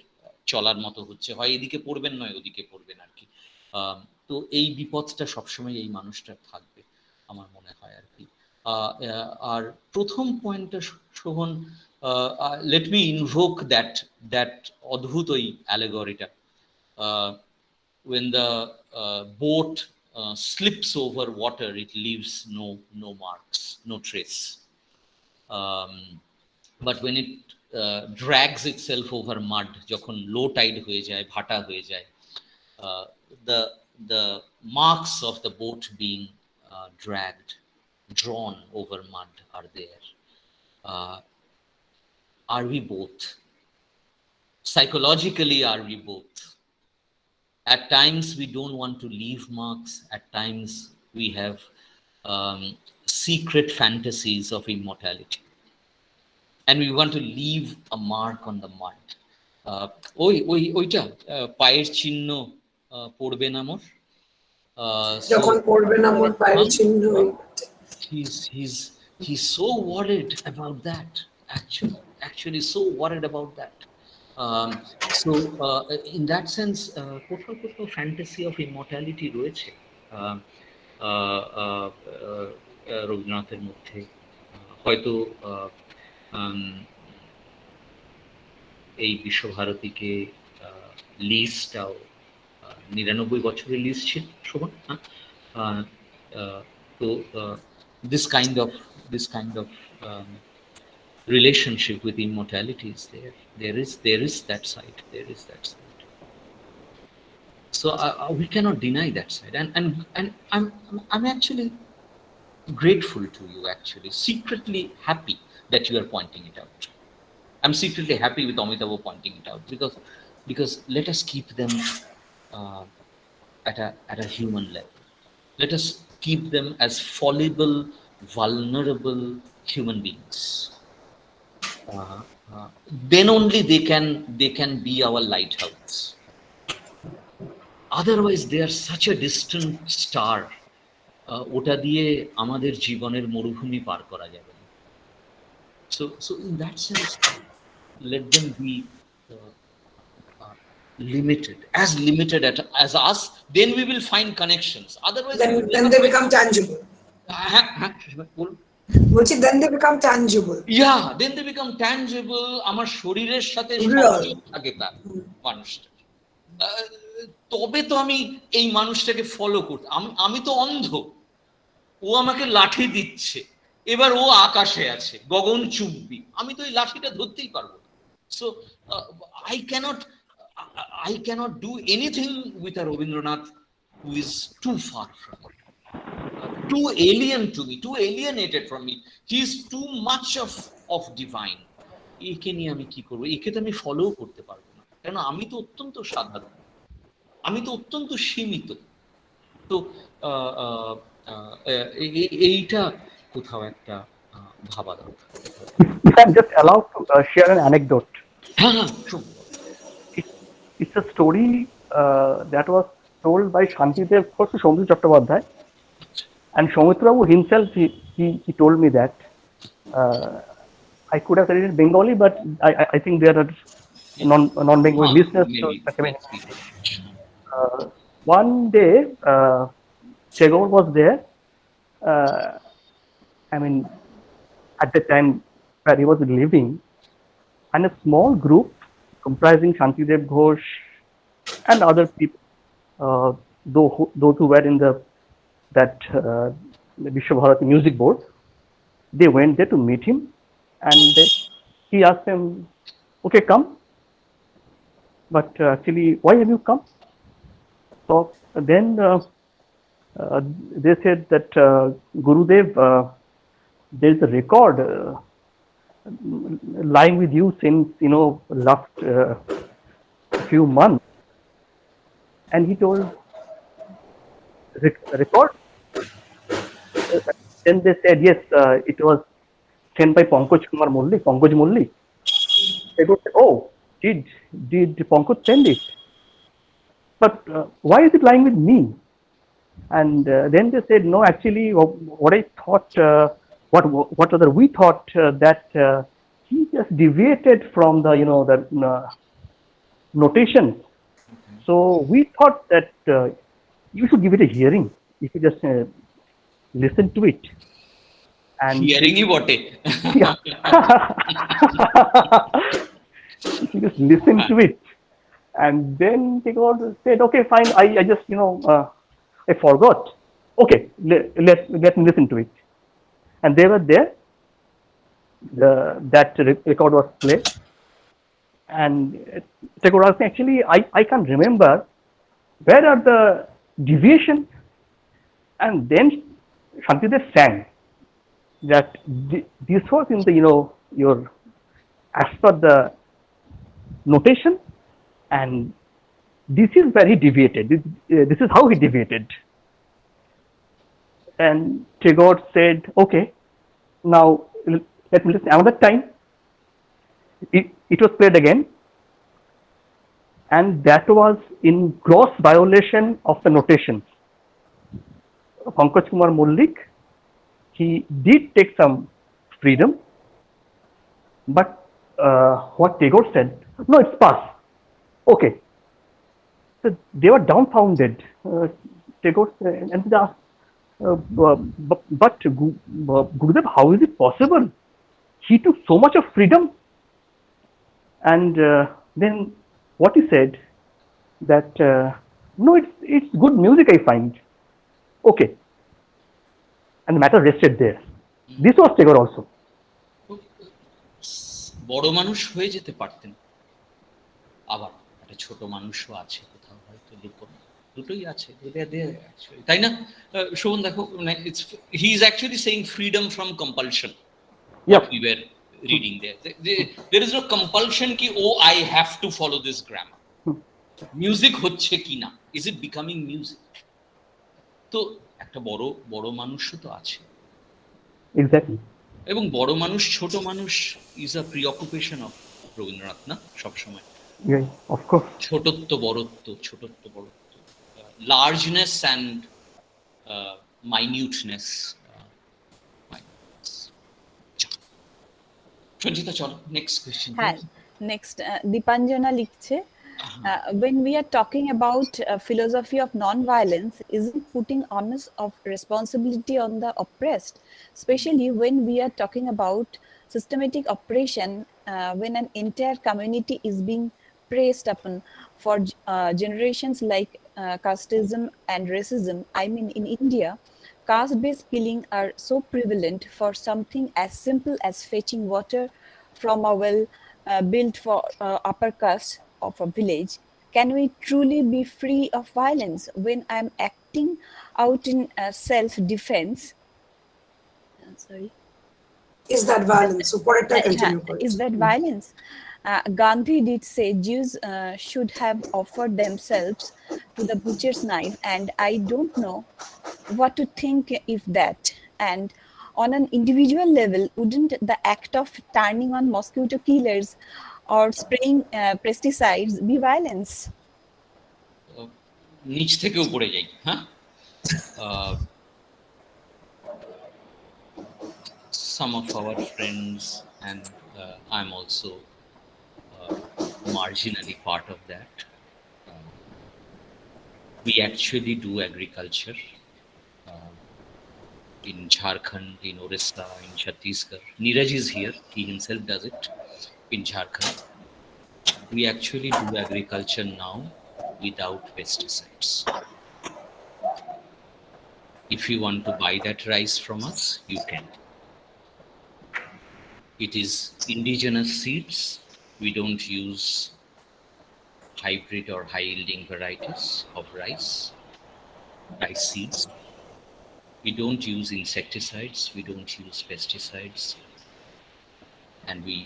চলার মতো হচ্ছে, হয় এদিকে পড়বেন নয় ওদিকে পড়বেন আর কি। তো এই বিপদটা সবসময় এই মানুষটার থাকবে আমার মনে হয় আর কি। আর প্রথম পয়েন্টটা Sovan, let me invoke that অদ্ভুত ওই অ্যালেগরিটা, when the boat slips over water, it leaves no marks, no trace, but when it drags itself over mud, যখন লো টাইড হয়ে যায়, ভাটা হয়ে যায়, the marks of the boat being drawn over mud are there. Are we both? Psychologically, are we both? At times we don't want to leave marks, at times we have secret fantasies of immortality, and we want to leave a mark on the mud. ওইটা পায়ের চিহ্ন পড়বে না মোর, যখন পড়বে না মোর পায়ের চিহ্ন। He's so worried about that, actually so worried about that. So in that sense, কোথাও fantasy of immortality রয়েছে রবীন্দ্রনাথের মধ্যে। হয়তো এই বিশ্বভারতীকে লিজটাও 99 বছরের লিজ ছিল শোভন, তো this kind of relationship with immortality is there. There is that side. So we cannot deny that side, and I'm actually grateful to you, actually secretly happy that you are pointing it out. I'm secretly happy with Amitabh pointing it out, because let us keep them at a human level. Let us keep them as fallible, vulnerable human beings. Then only they can be our lighthouse. Otherwise they are such a distant star, ওটা দিয়ে আমাদের জীবনের মরুভূমি পার করা যাবে না। So in that sense, let them be limited as us, then we will find connections. Otherwise then they become tangible. বলছি then they become tangible. Yeah, then they become tangible. আমার শরীরের সাথে সংযোগ থাকে তার মানুষটা, তবে তো আমি এই মানুষটাকে ফলো করতে। আমি তো অন্ধ, ও আমাকে লাঠি দিচ্ছে, এবার ও আকাশে আছে গগন চুম্বি, আমি তো এই লাঠিটা ধরতেই পারবো না। So I cannot do anything with a Rabindranath who is too far from me, too alien to me, too alienated from me. He is too much of divine. একে নিয়ে আমি কি করবো? একে তো আমি ফলো করতে পারবো না, কেন আমি তো অত্যন্ত সাধারণ, আমি তো অত্যন্ত সীমিত। তো এইটা কোথাও একটা ভাবা দরকার। I'm just allowed to share an anecdote. হ্যাঁ হ্যাঁ true. It, it's a story that was told by Shantidev Ghosh to Soumitra Chattopadhyay, and Soumitra Babu himself, he told me that. I could have said it in Bengali, but I think there are non-Bengali listeners. So Maybe, yes, one day, Tagore was there. I mean, at the time where he was living, and a small group comprising Shantidev Ghosh and other people, those who were in that Vishwabharati Music Board, they went there to meet him, and he asked them, "Okay, come, but actually, why have you come?" So then they said that Gurudev, there's a record lying with you since last few months, and he told, record. Then they said, yes, it was sent by Pankaj Mullik. They go, oh, did Pankaj send it? But why is it lying with me? And then they said, no, actually, what I thought, what other we thought that he just deviated from the notation. So we thought that you should give it a hearing. If you just listen to it. And hearing বটে yeah. You just listen to it. And then they said, okay, fine, I just I forgot. Okay, let me listen to it. And they were there. That record was played, and they were asking, actually, I can't remember where are the deviations. And then Shantidev sang that this was in the your as per the notation, and this is where he deviated. This is how he deviated. And Tagore said, okay, now let me listen another time. It was played again, and that was in gross violation of the notation. Pankaj Kumar Mullik, he did take some freedom, but what Tagore said, no, it's pass. Okay. So they were dumbfounded. Tagore said, and they asked, but Gurudev, how is it possible? He took so much of freedom. And then what he said, that no, it's good music, I find. Okay. And the matter rested there. This was Tagore also. বড় মানুষ হয়ে যেতে পারতেন, আবার একটা ছোট মানুষও আছে কোথাও, হয়তো দুটোই আছে, তাই না? শোভন দেখো, he is actually saying freedom from compulsion. We were reading there is no compulsion ki I have to follow this grammar. Music হচ্ছে কি না, is it becoming music? তো একটা বড় মানুষও তো আছে. Exactly. এবং বড় মানুষ ছোট মানুষ is a preoccupation of Rabindranath, না? সবসময় of course, ছোটত্ব বড়ত্ব, লার্জনেস অ্যান্ড মাইনিউটনেস. সঞ্চিতা, চলো নেক্সট কোয়েশ্চেন. হ্যাঁ, নেক্সট দীপাঞ্জনা লিখছে, when we are talking about philosophy of non-violence, isn't putting onus of responsibility on the oppressed, especially when we are talking about systematic oppression, when an entire community is being pressed upon for generations, like casteism and racism. I mean, in India, caste-based killing are so prevalent for something as simple as fetching water from a well built for upper caste of a village. Can we truly be free of violence when I'm acting out in self-defense? Sorry. Is that violence? So পরেরটা continue করো. Is that violence? Gandhi did say Jews should have offered themselves to the butcher's knife, and I don't know what to think if that. And on an individual level, wouldn't the act of turning on mosquito killers or spraying pesticides be violence? নিচ থেকে উপরে যাই, হ্যাঁ? Some of our friends, and I'm also marginally part of that. We actually do agriculture in Jharkhand, in Orissa, in Chhattisgarh. Neeraj is here. He himself does it in Jharkhand. We actually do agriculture now without pesticides. If you want to buy that rice from us, you can. It is indigenous seeds. We don't use hybrid or high-yielding varieties of rice seeds. We don't use insecticides. We don't use pesticides. And we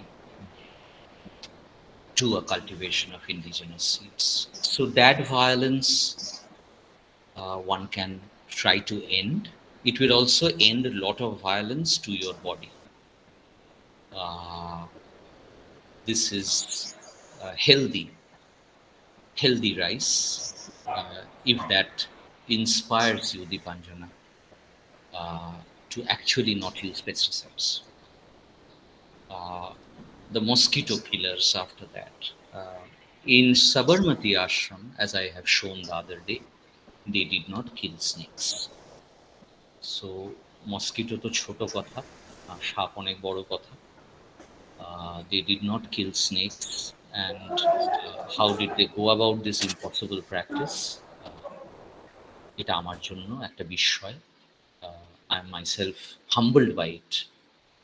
do a cultivation of indigenous seeds. So that violence one can try to end. It will also end a lot of violence to your body. This is healthy rice. If that inspires you, Deepanjana, to actually not use pesticides. The mosquito killers after that. In Sabarmati Ashram, as I have shown the other day, they did not kill snakes. So mosquito to choto kotha, সাপ অনেক বড় কথা. They did not kill snakes. And how did they go about this impossible practice? এটা আমার জন্য একটা বিস্ময়. I am myself humbled by it.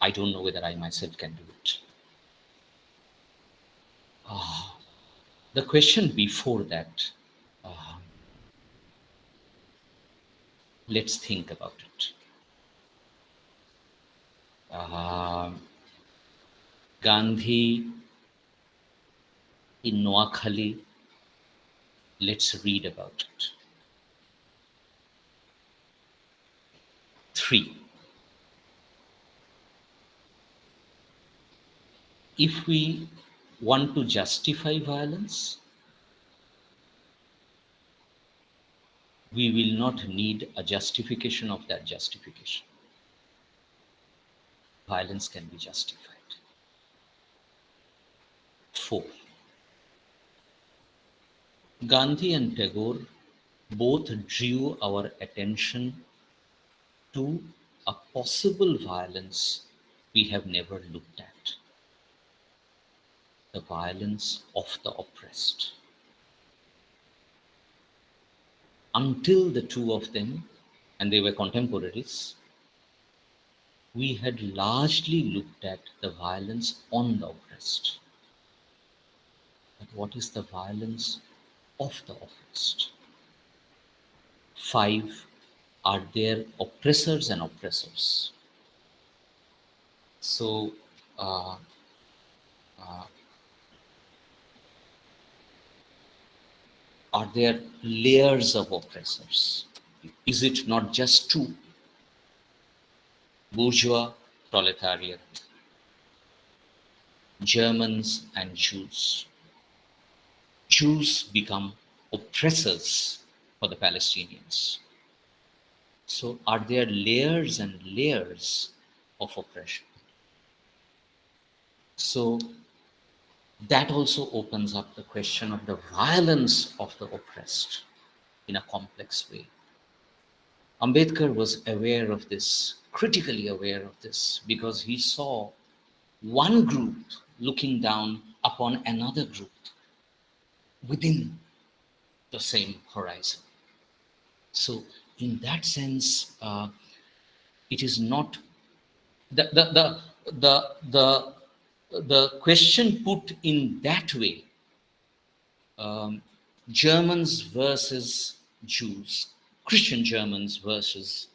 I don't know whether I myself can do it. The question before that, let's think about it. Gandhi in Noakhali, let's read about it. 3. If we want to justify violence, we will not need a justification of that justification. Violence can be justified. 4. Gandhi and Tagore both drew our attention to a possible violence we have never looked at. The violence of the oppressed. Until the two of them, and they were contemporaries, we had largely looked at the violence on the oppressed. But what is the violence of the oppressed? 5. Are there oppressors and oppressors? So, are there layers of oppressors? Is it not just two? Bourgeois, proletariat, Germans and Jews. Jews become oppressors for the Palestinians. So are there layers and layers of oppression? So that also opens up the question of the violence of the oppressed in a complex way. Ambedkar was aware of this, critically aware of this, because he saw one group looking down upon another group within the same horizon. So in that sense, it is not the question put in that way, Germans versus Jews, Christian Germans versus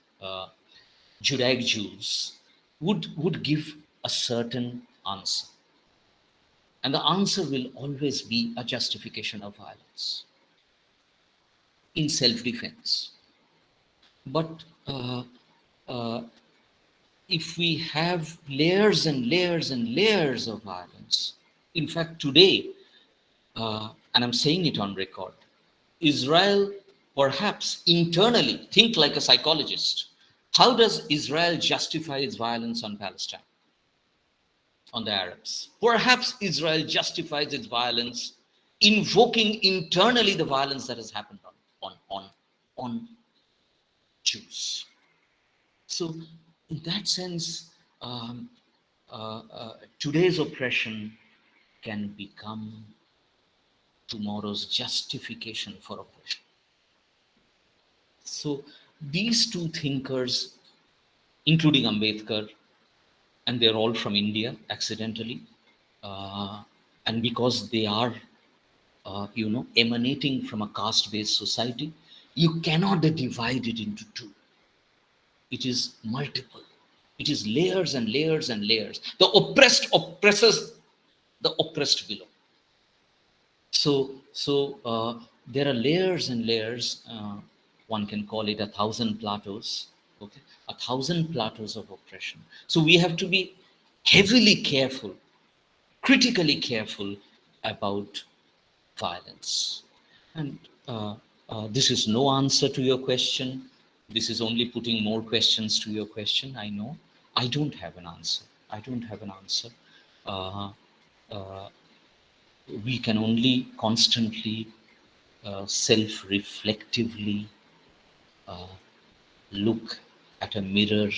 Judaic Jews, would give a certain answer. And the answer will always be a justification of violence in self-defense. But if we have layers and layers and layers of violence, in fact, today, and I'm saying it on record, Israel perhaps internally, think like a psychologist. How does Israel justify its violence on Palestine, on the Arabs? Perhaps Israel justifies its violence invoking internally the violence that has happened on Jews. So, in that sense, today's oppression can become tomorrow's justification for oppression. So, these two thinkers, including Ambedkar, and they're all from India accidentally, and because they are, emanating from a caste-based society, you cannot divide it into two. It is multiple. It is layers and layers and layers. The oppressed oppresses the oppressed below. So there are layers and layers. One can call it 1,000 plateaus. Okay, 1,000 plateaus of oppression. So we have to be heavily careful, critically careful about violence. And this is no answer to your question. This is only putting more questions to your question. I know. I don't have an answer. I don't have an answer. We can only constantly, self-reflectively look at a mirror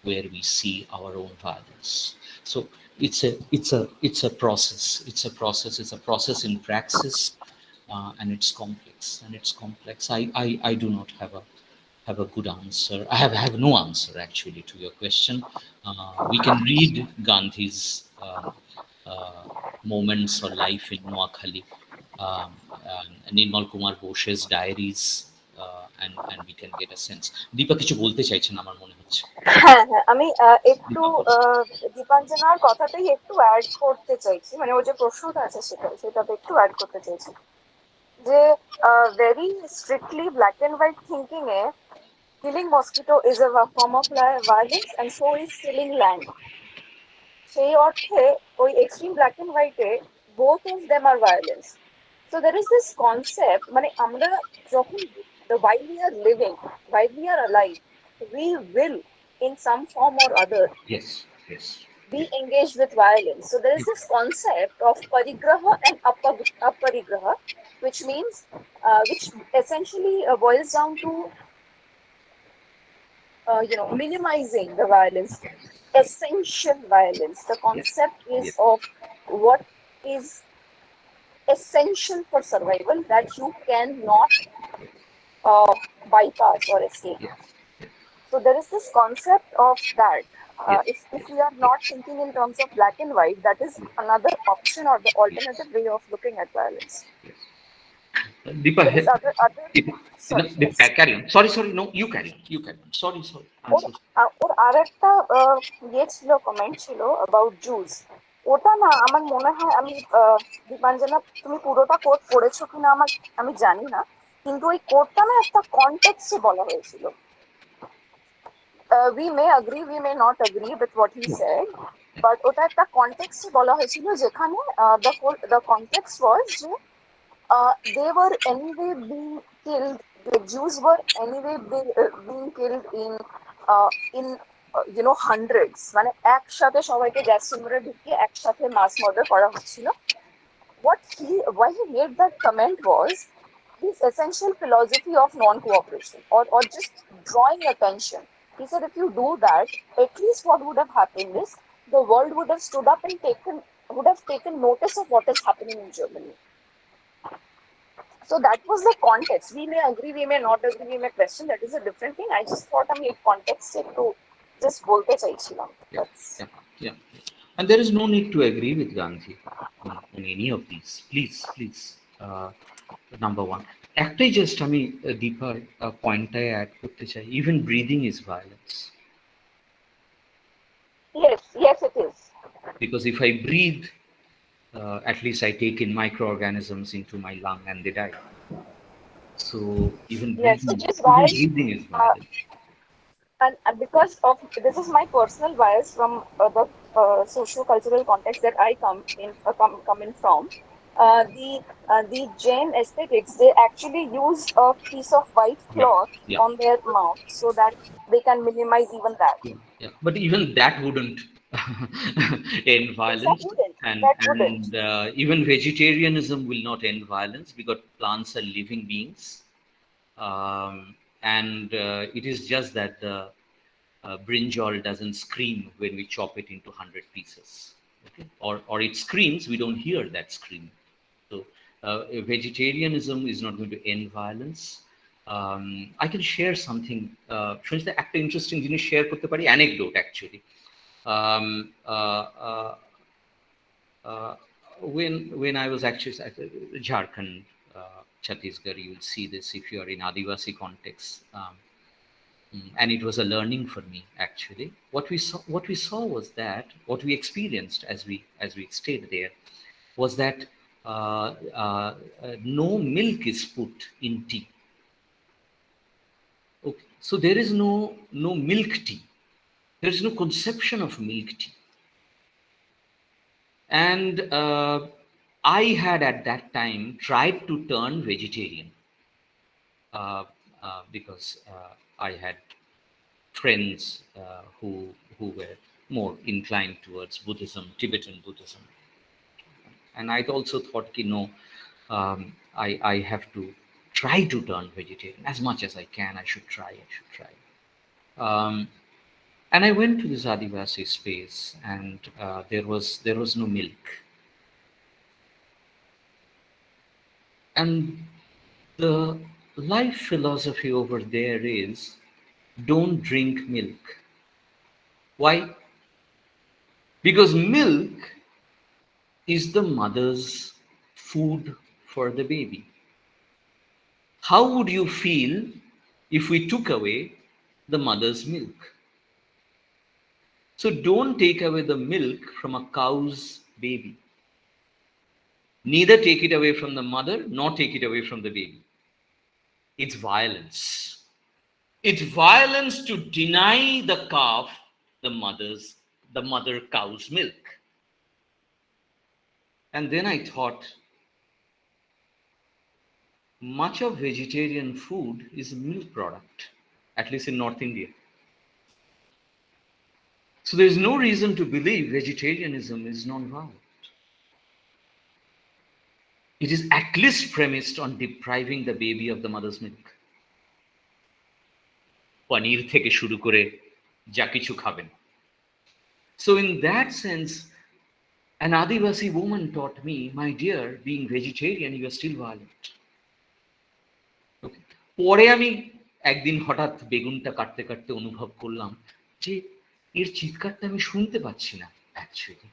where we see our own violence. So it's a process. It's a process. It's a process in praxis, and it's complex. I do not have a good answer. I have no answer actually to your question. We can read Gandhi's moments or life in Noakhali, Nirmal Kumar Boshe's diaries, and we can get a sense. Dipa কিছু বলতে চাইছেন আমার মনে হচ্ছে। হ্যাঁ হ্যাঁ আমি একটু দীপা বলছেন। দীপাঞ্জনার কথাতেই একটু অ্যাড করতে চাইছি, মানে ওর যে প্রশ্নটা আছে সেটাতে একটু অ্যাড করতে চাইছি যে very strictly black and white thinking A killing mosquito is a form of violence and so is killing land. সেই অর্থে ওই এক্সট্রিম ব্ল্যাক অ্যান্ড হোয়াইটে both of them are violence. So there is this concept, মানে আমরা যখন while we are living, while we are alive, we will in some form or other Yes. be engaged with violence. So there is this concept of parigraha and aparigraha, which means which essentially boils down to minimizing the violence, essential violence. The concept is of what is essential for survival that you cannot bypass or escape. So there is this concept of that. If we are not thinking in terms of black and white, that is another option or the alternative way of looking at violence. Deepa, sorry, carry on. Sorry, no, you carry on. Sorry. ওর আরেকটা ছিল comment ছিল about juice, ওটা না আমার মনে হয় আমি দীপাঞ্জনা তুমি পুরোটা কোট পড়েছো কিনা আমি জানি না, কিন্তু ওই কোটটা না একটা কনটেক্সটে বলা হয়েছিল। we may agree, we may not agree with what he said, but ওটা একটা কনটেক্সটে বলা হয়েছিল যেখানে the context was যে they were anyway being killed, the Jews were anyway being killed in hundreds, মানে একসাথে সবাইকে গ্যাস চেম্বারে ঢুকিয়ে একসাথে মাস মার্ডার করা হচ্ছিল। Why he made that comment was his essential philosophy of non-cooperation or just drawing attention. He said if you do that, at least what would have happened is the world would have stood up and taken notice of what is happening in Germany. So that was the context. We may agree, we may not agree, we may question. That is a different thing. I just thought I made context to just bolte chaichilam. Yeah. And there is no need to agree with Gandhi on any of these. Please. Number one. একটাই just আমি দীপার পয়েন্টটায় add করতে চাই, even breathing is violence. Yes, it is. Because if I breathe, at least I take in microorganisms into my lung and they die. So even breathing is violence. and because of this is my personal bias from the socio-cultural context that I come in from. The Jain aesthetics, they actually use a piece of white Yeah, cloth yeah, on their mouth so that they can minimize even that. yeah, yeah. But even that wouldn't end Yes, that violence, wouldn't. and That wouldn't. even vegetarianism will not end violence because plants are living beings, and it is just that the brinjal doesn't scream when we chop it into 100 pieces, okay? Or it screams, we don't hear that scream. So vegetarianism is not going to end violence. I can share something. শুনতে একটা interesting জিনিস share করতে পারি, anecdote actually. Um, uh, uh, uh, when I was actually at Jharkhand, Chhattisgarh, you will see this if you are in Adivasi context. And it was a learning for me actually. What we saw was that what we experienced as we stayed there was that no milk is put in tea. Okay, so there is no milk tea. There is no conception of milk tea. And I had at that time tried to turn vegetarian because I had friends who were more inclined towards Buddhism, Tibetan Buddhism, and I also thought, I have to try to turn vegetarian as much as I can. I should try. Um, and I went to this Adivasi space, and there was no milk, and the life philosophy over there is don't drink milk. Why? Because milk is the mother's food for the baby. How would you feel if we took away the mother's milk? So don't take away the milk from a cow's baby. Neither take it away from the mother, nor take it away from the baby. It's violence. It's violence to deny the calf the mother cow's milk. And then I thought, much of vegetarian food is a milk product, at least in North India. So there's no reason to believe vegetarianism is non-violent. It is at least premised on depriving the baby of the mother's milk. Paneer থেকে শুরু করে যা কিছু খাবেন. So in that sense, an Adivasi woman taught me, my dear, being vegetarian, you are still violent. Okay. পরে আমি একদিন হঠাৎ বেগুনটা কাটতে কাটতে অনুভব করলাম যে এর চিৎকারটা আমি শুনতে পাচ্ছি না অ্যাকচুয়ালি।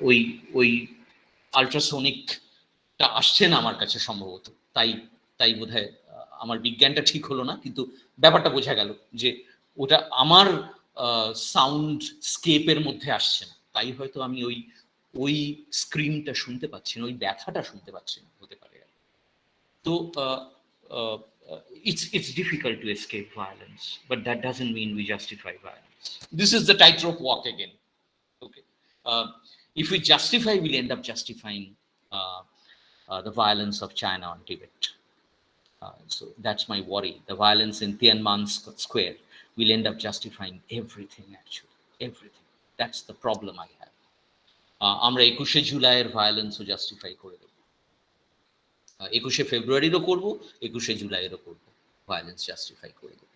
ওই ওই আল্ট্রাসোনিকটা আসছে না আমার কাছে সম্ভবত, তাই তাই বোধহয় আমার বিজ্ঞানটা ঠিক হলো না, কিন্তু ব্যাপারটা বোঝা গেল যে ওটা আমার সাউন্ড স্কেপের মধ্যে আসছে না, তাই হয়তো আমি ওই স্ক্রিনটা শুনতে পাচ্ছি না, ওই ব্যথাটা শুনতে পাচ্ছি না, হতে পারে। তো it's difficult to escape violence, but that doesn't mean we justify violence. This is the tightrope walk again. Okay, if we justify, we'll end up justifying the violence of China on Tibet. So that's my worry. The violence in Tiananmen Square will end up justifying everything, actually, everything. That's the problem I have. আমরা 21শে জুলাইয়ের ভায়োলেন্সও justify করে দেব, 21শে ফেব্রুয়ারিরও করব, 21শে জুলাইয়েরও করব, violence justify করে দেব।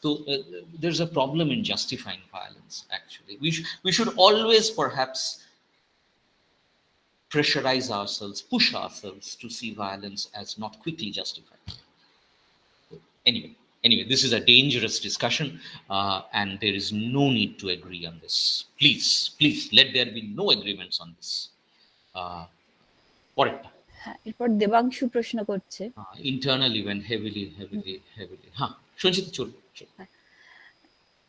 So there's a problem in justifying violence, actually. We should always perhaps pressurize ourselves, push ourselves to see violence as not quickly justified. Anyway, this is a dangerous discussion, and there is no need to agree on this. Please, let there be no agreements on this. পরেরটা, এরপর দেবাংশু প্রশ্ন করছে, internal event heavily. হ্যাঁ, সঞ্চিত চল।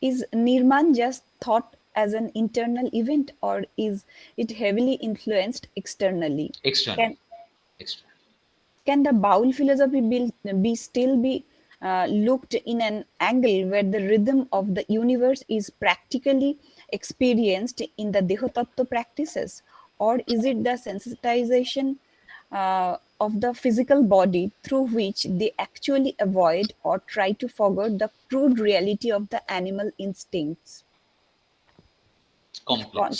Is Nirman just thought as an internal event, or is it heavily influenced externally? External. Can the Baul philosophy still be looked in an angle where the rhythm of the universe is practically experienced in the Dehotattva practices? Or is it the sensitization of the physical body through which they actually avoid or try to forget the crude reality of the animal instincts? Complex.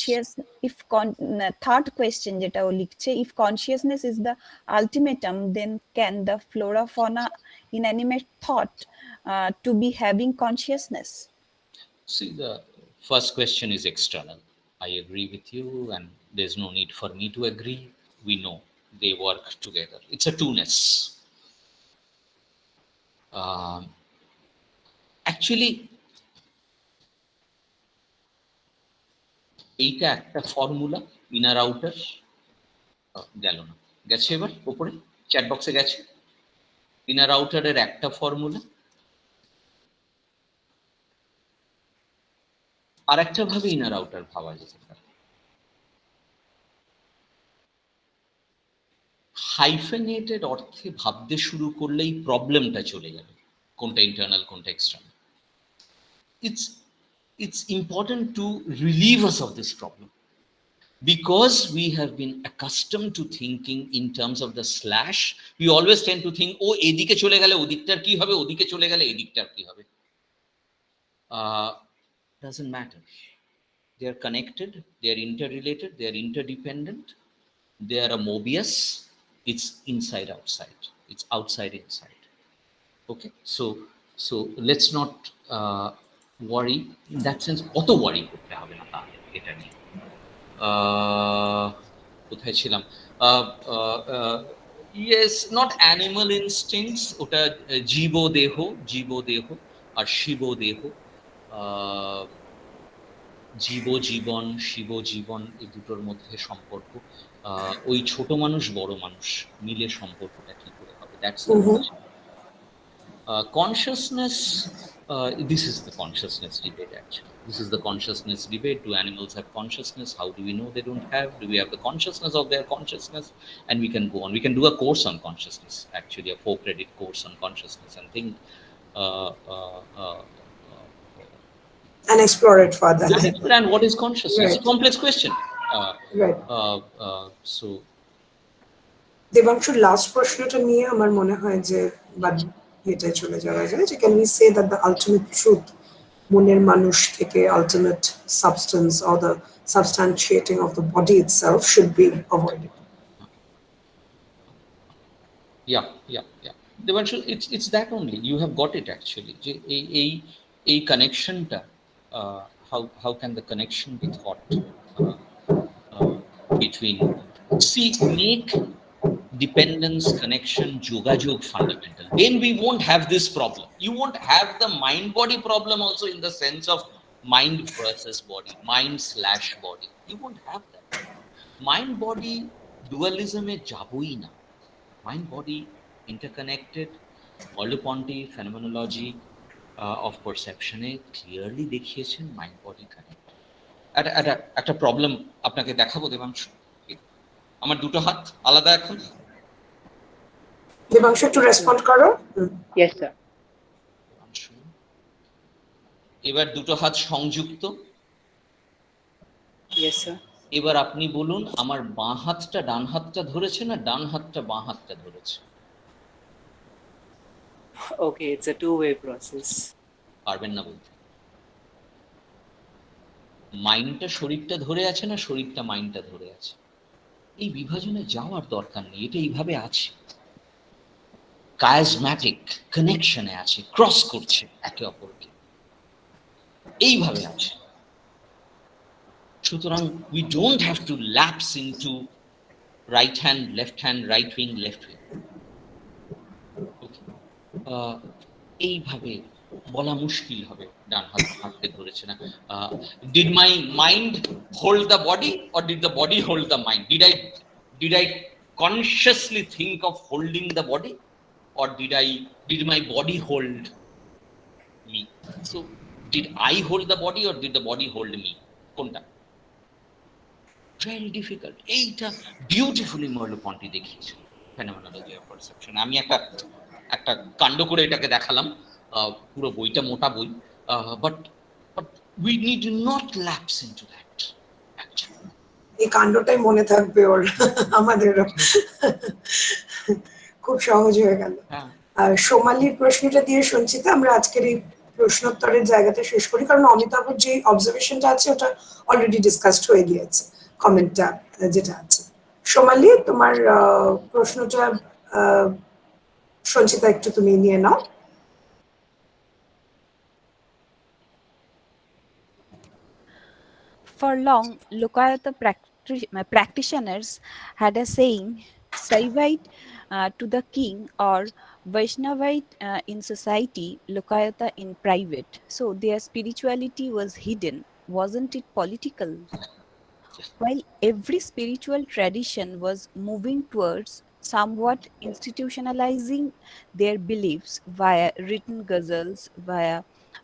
Third question যেটা ও লিখছে, if consciousness is the ultimatum, then can the flora fauna inanimate thought to be having consciousness? See, the first question is external. I agree with you, and there's no need for me to agree. We know they work together. It's a two-ness. Actually, এইটা একটা formula, inner outer. গেল না, গেছে এবার উপরে chat বক্সে গেছে। Inner আউটারের একটা ফর্মুলা, আর একটা ভাবে ইনার আউটার ভাবা যেতে পারে। হাইফেনেটেড অর্থে ভাবতে শুরু করলেই প্রবলেমটা চলে যাবে, কোনটা ইন্টারনাল কোনটা external. It's important to relieve us of this problem, because we have been accustomed to thinking in terms of the slash. We always tend to think, oh, এদিকে চলে গেলে ওদিকটার কি হবে, ওদিকে চলে গেলে এদিকটার কি হবে। Doesn't matter. They are connected, they are interrelated, they are interdependent. They are a Mobius. It's inside outside, it's outside inside. Okay, so let's not worry in that sense. Auto worry করতে হবে না তাহলে এটা নিয়ে। কোথায় ছিলাম? Yes, not animal instincts, ওটা জীবদেহ আর শিবদেহ। জীব জীবন, শিব জীবন, এই দুটোর মধ্যে সম্পর্ক। ওই ছোট মানুষ বড় মানুষ মিলে সম্পর্কটা কি করে হবে? That's the question. Consciousness, this is the consciousness debate actually. This is the consciousness debate. Do animals have consciousness? How do we know they don't have? Do we have the consciousness of their consciousness? And we can go on. We can do a course on consciousness, actually a 4-credit course on consciousness, and think and explore it further. And explain what is consciousness. Right. It's a complex question. Right. So দেবাংশুর last প্রশ্নটা নিয়ে আমার মনে হয় যে বাদ এটাই চলে যাওয়া যায়, যে can we say that the ultimate truth, মনের মানুষ থেকে ultimate substance or the substantiating of the body itself should be avoided? yeah. Devanshu, it's that only. You have got it actually. A connection ta, how can the connection be thought between, see, make dependence, connection, jogajog fundamental. Then we won't have this problem. You won't have the mind-body problem also, in the sense of mind versus body, mind/body. You won't have that. Mind-body dualism e jaboi na. Mind-body interconnected. Merleau-Ponty phenomenology of perception e clearly দেখিয়েছেন mind-body connect. একটা problem আপনাকে দেখাবো দেবাংশু। আমার দুটো হাত আলাদা এখন। দেবাংশু একটু রেসপন্ড করো। Yes sir. এবার দুটো হাত সংযুক্ত। Yes sir. এবার আপনি বলুন, আমার বাঁ হাতটা ডান হাতটা ধরেছে না ডান হাতটা বাঁ হাতটা ধরেছে? Okay, it's a two-way process. পারবেন না বলতে। মাইন্ডটা শরীরটা ধরে আছে না শরীরটা মাইন্ডটা ধরে আছে? এই বিভাজনে যাওয়ার দরকার নেই, এটা এইভাবে আছে, কায়াজম্যাটিক কানেকশনে আছে, ক্রস করছে একে অপরকে, এইভাবে আছে। সুতরাং we don't have to lapse into right hand left hand, right wing left wing. এইভাবে বলা মুশকিল হবে ডান হাত হাতকে ধরেছে না। Did my mind hold the body or did the body hold the mind? Did I consciously think of holding the body, or did my body hold me? So did I hold the body or did the body hold me? কোনটা? Very difficult. এইটা beautifully Merleau-Ponty দেখিয়েছে phenomenology of perception. আমি একটা একটা কাণ্ড করে এটাকে দেখালাম, পুরো বইটা মোটা বই, but we need not lapse into that actually. এই কাণ্ডটাই মনে থাকবে ওর, আমাদেরও খুব সহজ হয়ে গেল। হ্যাঁ, আর সোমালির প্রশ্নটা দিয়ে সঞ্চিতা আমরা আজকের এই প্রশ্নোত্তরের জায়গাটা শেষ করি, কারণ অমিতাভর যে অবজারভেশনটা আছে ওটা অলরেডি ডিসকাসড হয়ে গিয়েছে কমেন্টটা যেটা আছে। সোমালি, তোমার প্রশ্নটা সঞ্চিতা একটু তুমি নিয়ে নাও। For long, Lokayata practitioners had a saying, Saivite to the king or Vaishnavite in society, Lokayata in private. So their spirituality was hidden. Wasn't it political? While every spiritual tradition was moving towards somewhat institutionalizing their beliefs via written ghazals, via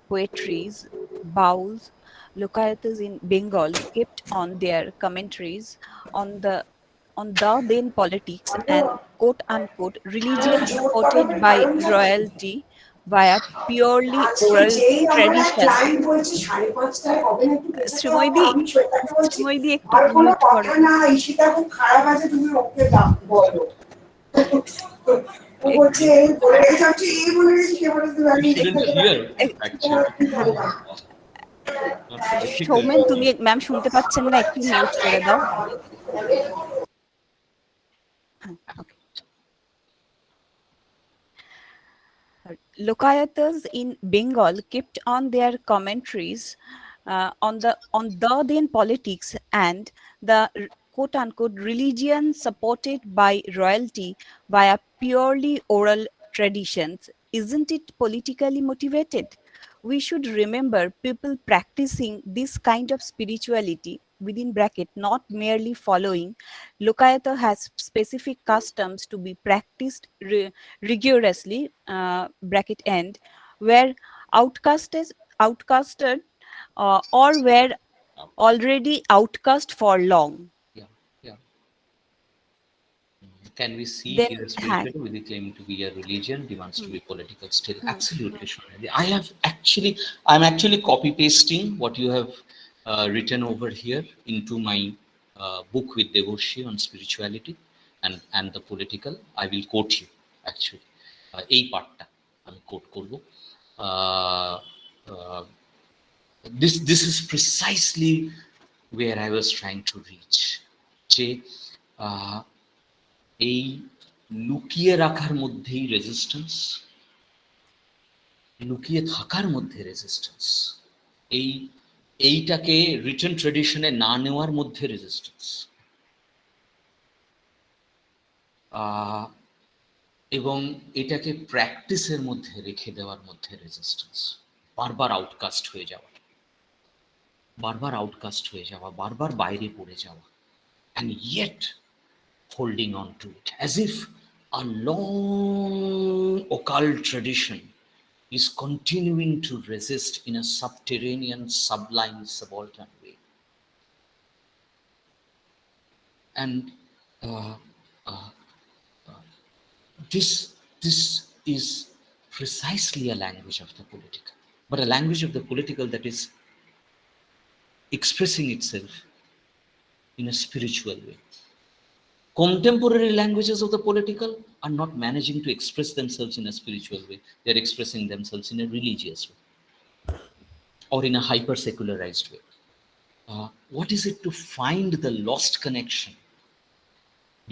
poetries, bowls, Lokayatas in Bengal kept on their commentaries on the then politics and quote unquote religion supported by royalty via purely আজকে oral যেই আমরা tradition. Client বলছি 5:30 হবে না, একটু বসে যাও, শ্রীময়দি, আমি শ্বেতাকে বলছি শ্রীময়দি একটু আর কোনো মিউট করো। কথা না, ঈশিতা খুব খারাপ আছে, তুমি ওকে বলো। ও বলছে এই বলে রেখেছি, আমি বলছি, এই বলে রেখেছি, কে বলেছে আমি you shouldn't hear actually. ঠিক সৌমেন, তুমি ম্যাম শুনতে পাচ্ছেন না, একটু মিউট করে দাও। Okay. Lokayatas in Bengal kept on their commentaries on the then politics and the quote unquote religion supported by royalty via purely oral traditions. Isn't it politically motivated? We should remember people practicing this kind of spirituality within bracket, not merely following. Lokayata has specific customs to be practiced rigorously, bracket end, where outcasted or were already outcast for long. Yeah, yeah. Can we see Then here spirituality with the claim to be a religion demands to be political still? Absolutely, Shonali. I'm actually copy pasting what you have written over here into my book with Devorshi on spirituality and the political. I will quote you actually. এই পার্টটা আমি coat করব। This is precisely where I was trying to reach. যে এই লুকিয়ে রাখার মধ্যেই resistance, লুকিয়ে থাকার মধ্যে রেজিস্ট্যান্স, এইটাকে রিটেন ট্রেডিশনে না নেওয়ার মধ্যে রেজিস্ট্যান্স, এবং এটাকে প্র্যাকটিসের মধ্যে রেখে দেওয়ার মধ্যে রেজিস্ট্যান্স, বারবার আউটকাস্ট হয়ে যাওয়া, বারবার বাইরে পড়ে যাওয়া, and yet holding on to it as if a long occult tradition is continuing to resist in a subterranean, sublime, subaltern way. And this is precisely a language of the political, but a language of the political that is expressing itself in a spiritual way. Contemporary languages of the political are not managing to express themselves in a spiritual way. They're expressing themselves in a religious way or in a hyper-secularized way. What is it to find the lost connection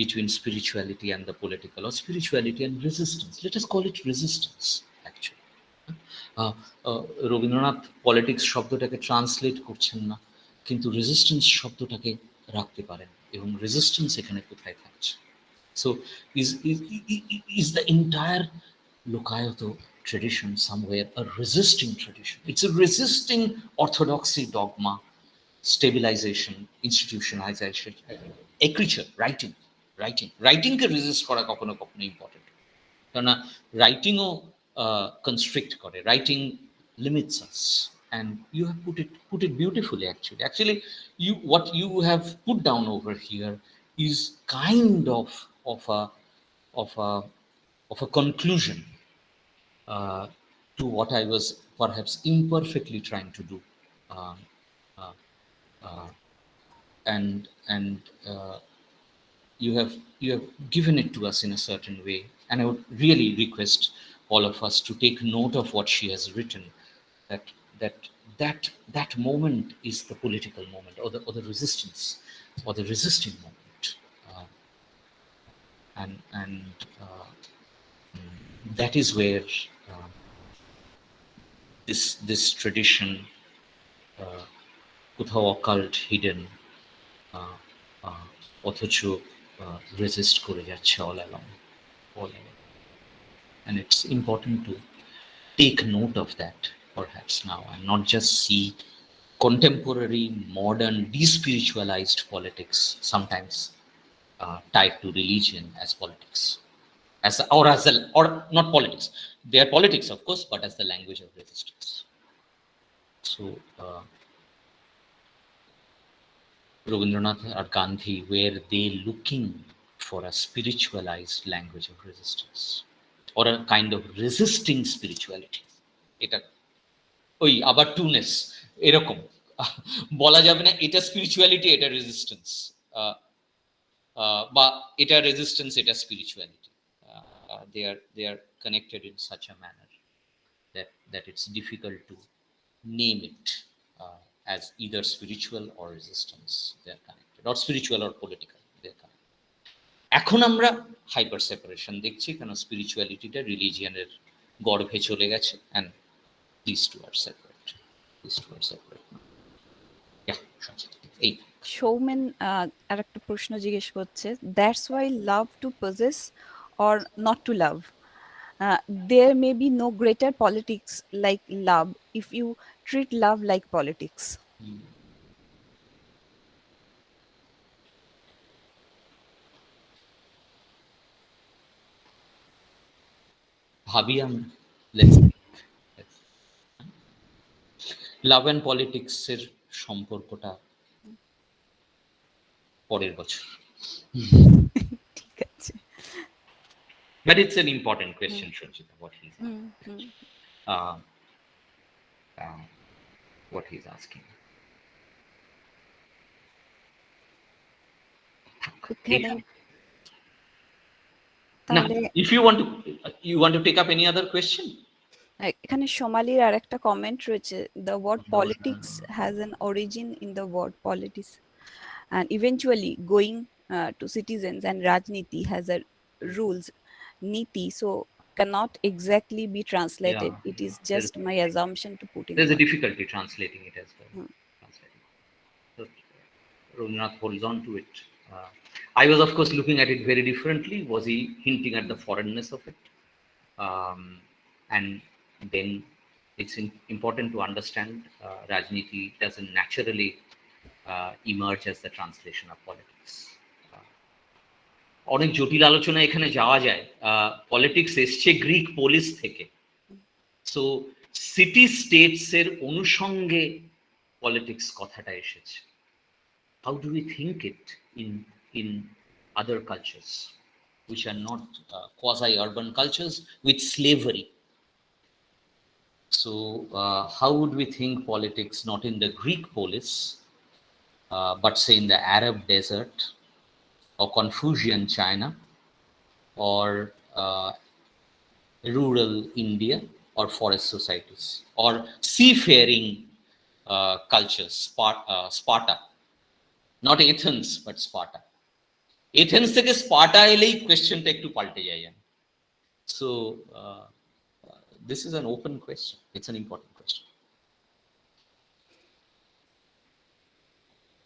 between spirituality and the political, or spirituality and resistance? Let us call it resistance, actually. Rabindranath politics শব্দটাকে translate করছেন না, কিন্তু resistance শব্দটাকে রাখতে পারেন, এবং resistance এখানে কোথায় থাকছে? So is the entire Lokayata tradition somewhere a resisting tradition? It's a resisting orthodoxy, dogma, stabilization, institutionalization, literature, writing K resist করা কখনো কখনো ইম্পর্টেন্ট, কেননা রাইটিংও constrict করে, writing limits us, and you have put it beautifully. Actually what you have put down over here is kind of a conclusion uh, to what I was perhaps imperfectly trying to do. Um, uh, uh, and you have given it to us in a certain way, and I would really request all of us to take note of what she has written, that that that moment is the political moment, or the resistance, or the resisting moment, uh, and that is where uh, this tradition, uh, কোথাও occult, hidden, uh, uh, অথচ resist করে যাচ্ছে all along, all along. And it's important to take note of that perhaps now, and not just see contemporary, modern, despiritualized politics sometimes tied to religion as politics, or not politics. They are politics, of course, but as the language of resistance. So Rabindranath or Gandhi, were they looking for a spiritualized language of resistance, or a kind of resisting spirituality? এটা ওই আবার টুনেস এরকম বলা যাবে না এটা spirituality, এটা resistance, বা এটা রেজিস্ট্যান্স, এটা spirituality. They are connected in such a manner that it's difficult to name it as either spiritual or resistance. They are connected, or spiritual or political. They are connected. এখন আমরা hyper separation দেখছি, কেন স্পিরিচুয়ালিটিটা রিলিজিয়নের গর্ভে চলে গেছে, and these two are separate. These two are separate. Yeah, এই সৌমেন আর একটা প্রশ্ন জিজ্ঞেস করছে, that's why love to possess or not to love, there may be no greater politics like love if you treat love like politics. ভাবিয়াম, let's love and পলিটিক্সের সম্পর্কটা পরের বছর. ঠিক আছে. But it's an important question, Shanchita, what he's asking. Now, if you want to take up any other question. এখানে সোমালির আর একটা comment রয়েছে, the word politics has an origin in the word politis and eventually going to citizens, and rajniti has a rules niti, so cannot exactly be translated. It is just my assumption to put in. There's a difficulty translating it as well. So Rabindranath holds on to it. I was, of course, looking at it very differently. Was he hinting at the foreignness of it? And then it's important to understand Rajniti doesn't naturally emerge as the translation of politics. অনেক জটিল আলোচনা এখানে যাওয়া যায়. Politics এসছে Greek পোলিস থেকে, so city states এর অনুষঙ্গে politics কথাটা এসেছে. How do we think it in other cultures which are not quasi-urban cultures with slavery? So how would we think politics not in the Greek polis, but say in the Arab desert, or Confucian China, or rural India, or forest societies, or seafaring cultures, Sparta, not Athens, but Sparta. Athens থেকে Sparta এলেই কোয়েশ্চেনটা একটু পাল্টে যায়. So this is an open question, it's an important question.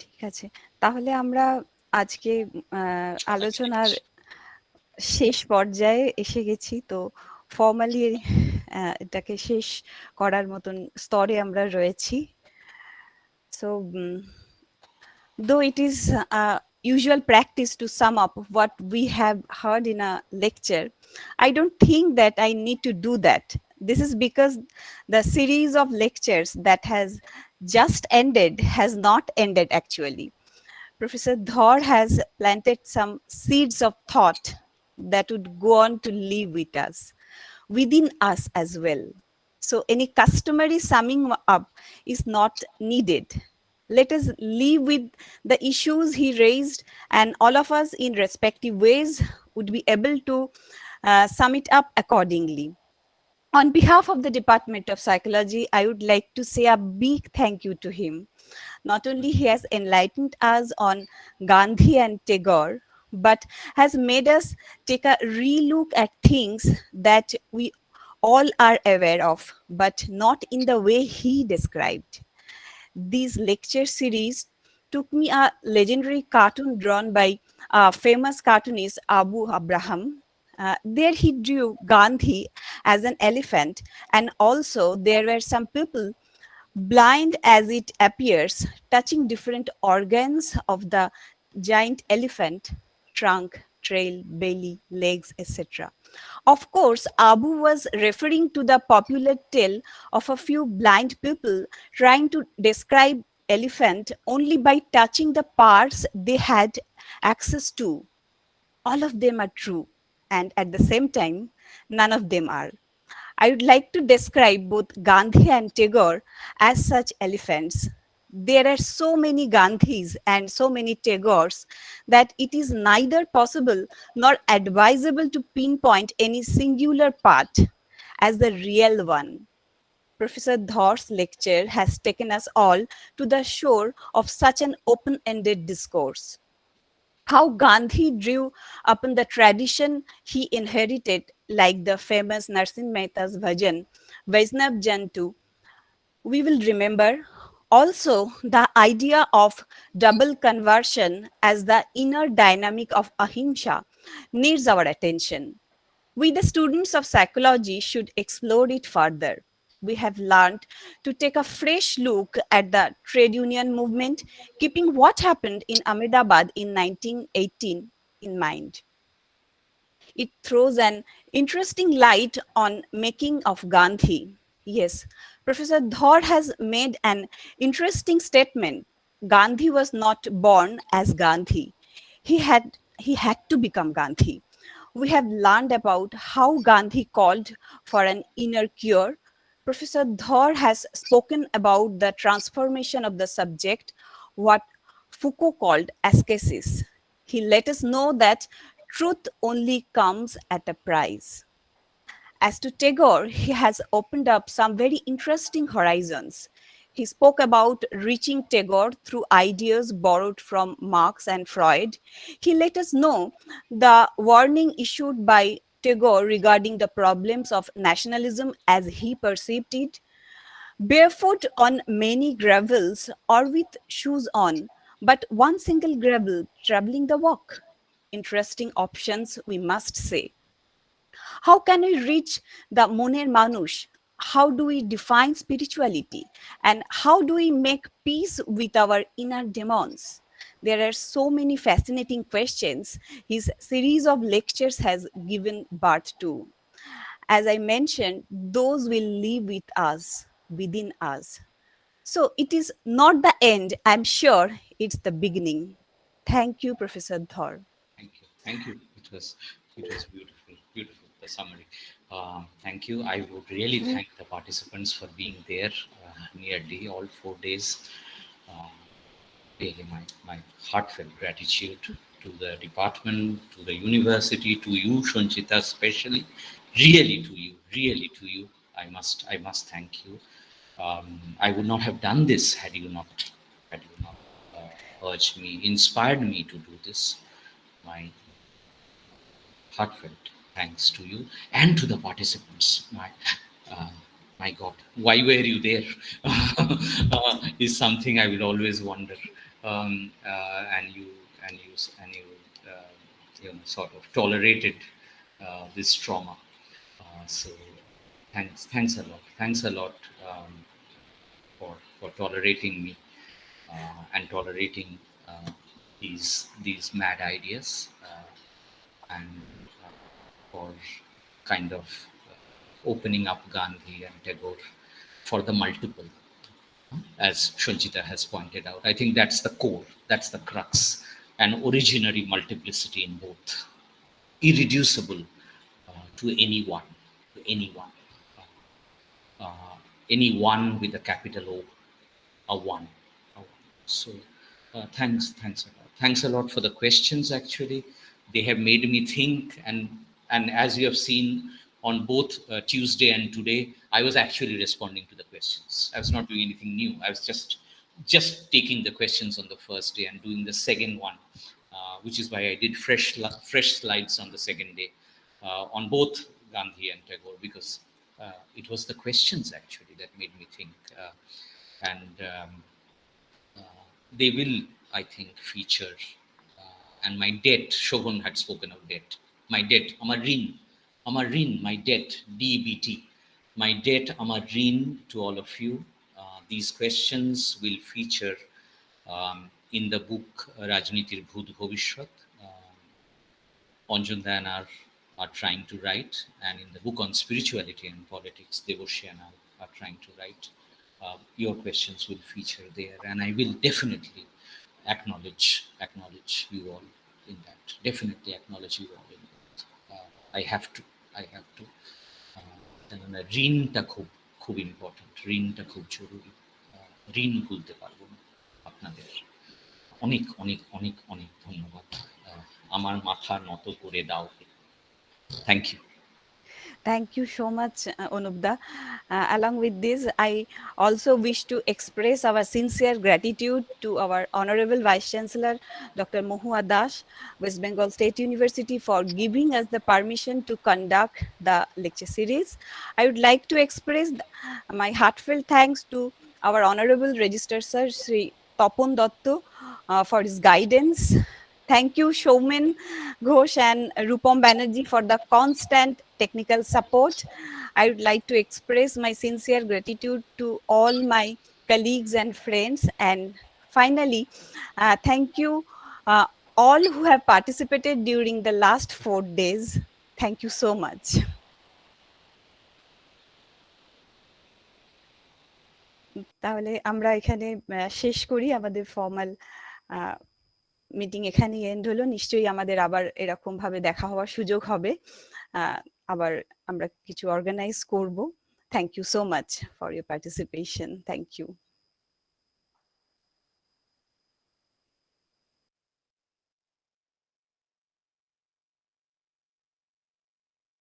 ঠিক আছে, তাহলে আমরা আজকে আলোচনার শেষ পর্যায়ে এসে গেছি. তো ফর্মালি এটাকে শেষ করার মতন স্তরে আমরা রয়েছি. So though it is usual practice to sum up what we have heard in a lecture, I don't think that I need to do that. This is because the series of lectures that has just ended has not ended actually. Professor Dhar has planted some seeds of thought that would go on to live with us. within us as well. So any customary summing up is not needed. Let us live with the issues he raised, and all of us in respective ways would be able to sum it up accordingly. On behalf of the Department of Psychology, I would like to say a big thank you to him. Not only he has enlightened us on Gandhi and Tagore, but has made us take a relook at things that we all are aware of, but not in the way he described. These lecture series took me a legendary cartoon drawn by famous cartoonist Abu Abraham. There he drew Gandhi as an elephant, and also there were some people blind as it appears, touching different organs of the giant elephant: trunk, tail, belly, legs, etc. Of course, Abu was referring to the popular tale of a few blind people trying to describe elephant only by touching the parts they had access to. All of them are true, and at the same time, none of them are. I would like to describe both Gandhi and Tagore as such elephants. There are so many Gandhis and so many Tagores that it is neither possible nor advisable to pinpoint any singular part as the real one. Professor Dhar's lecture has taken us all to the shore of such an open ended discourse. How Gandhi drew upon the tradition he inherited, like the famous Narsin Mehta's bhajan, Vaishnav Jantu, we will remember. Also, the idea of double conversion as the inner dynamic of ahimsa needs our attention. We, the students of psychology, should explore it further. We have learned to take a fresh look at the trade union movement, keeping what happened in Ahmedabad in 1918 in mind. It throws an interesting light on making of Gandhi. Yes, Professor Dhar has made an interesting statement. Gandhi was not born as Gandhi. He had to become Gandhi. We have learned about how Gandhi called for an inner cure. Professor Dhar has spoken about the transformation of the subject, what Foucault called ascesis. He let us know that truth only comes at a price. As to Tagore, he has opened up some very interesting horizons. He spoke about reaching Tagore through ideas borrowed from Marx and Freud. He let us know the warning issued by Tagore regarding the problems of nationalism as he perceived it. Barefoot on many gravels or with shoes on, but one single gravel troubling the walk. Interesting options, we must say. How can we reach the Moner Manush? How do we define spirituality? And how do we make peace with our inner demons? There are so many fascinating questions his series of lectures has given birth to. As I mentioned, those will live with us, within us. So it is not the end, I'm sure it's the beginning. Thank you, Professor Dhar. Thank you. Thank you. It was beautiful. Beautiful. The summary. Thank you. I would really thank the participants for being there nearly all 4 days. Uh, Really, my heartfelt gratitude to the department, to the university, to you, Shonchita, especially. Really to you. I must thank you. I would not have done this had you not urged me, inspired me to do this. My heartfelt thanks to you and to the participants. Uh, my God, why were you there? Is something I will always wonder. And you sort of tolerated this trauma. So thanks a lot for tolerating me and tolerating these mad ideas. And for kind of opening up Gandhi and Tagore for the multiple, as Shunjita has pointed out. I think that's the core, that's the crux, an originary multiplicity in both, irreducible to anyone, to anyone. Anyone with a capital O, a one. A one. So thanks a lot. Thanks a lot for the questions. Actually, they have made me think, and as you have seen on both Tuesday and today, I was actually responding to the questions. I was not doing anything new. I was just taking the questions on the first day and doing the second one, which is why I did fresh slides on the second day on both Gandhi and Tagore, because it was the questions actually that made me think, and they will, I think, feature. And my debt, Shobhan had spoken of debt. My debt, Amarin, my debt, DBT. My debt, Amarin, to all of you. These questions will feature in the book Rajnitir Bhut Bhovishwat. Anjan Dan are trying to write, and in the book on spirituality and politics, Devoshi and I are trying to write. Your questions will feature there, and I will definitely acknowledge you all in that. Definitely acknowledge you all in that. I have to. কেননা ঋণটা খুব important, ঋণটা খুব জরুরি। ঋণ ভুলতে পারবো না আপনাদের। অনেক অনেক অনেক অনেক ধন্যবাদ। আমার মাথা নত করে দাও। Thank you. Thank you so much, Anupda. Along with this, I also wish to express our sincere gratitude to our Honorable Vice Chancellor, Dr. Mohua Das, West Bengal State University, for giving us the permission to conduct the lecture series. I would like to express my heartfelt thanks to our Honorable Registrar Sir, Sri Tapon Dotto, for his guidance. Thank you, Showman Ghosh and Rupam Banerjee, for the constant technical support. I would like to express my sincere gratitude to all my colleagues and friends. And finally, thank you all who have participated during the last 4 days. Thank you so much. তাহলে আমরা এখানে শেষ করি আমাদের formal meeting. এখানেই and হলো। নিশ্চয়ই আমাদের আবার এরকম ভাবে দেখা হওয়ার সুযোগ হবে, আবার আমরা কিছু অর্গানাইজ করব। Thank you so much for your participation. Thank you.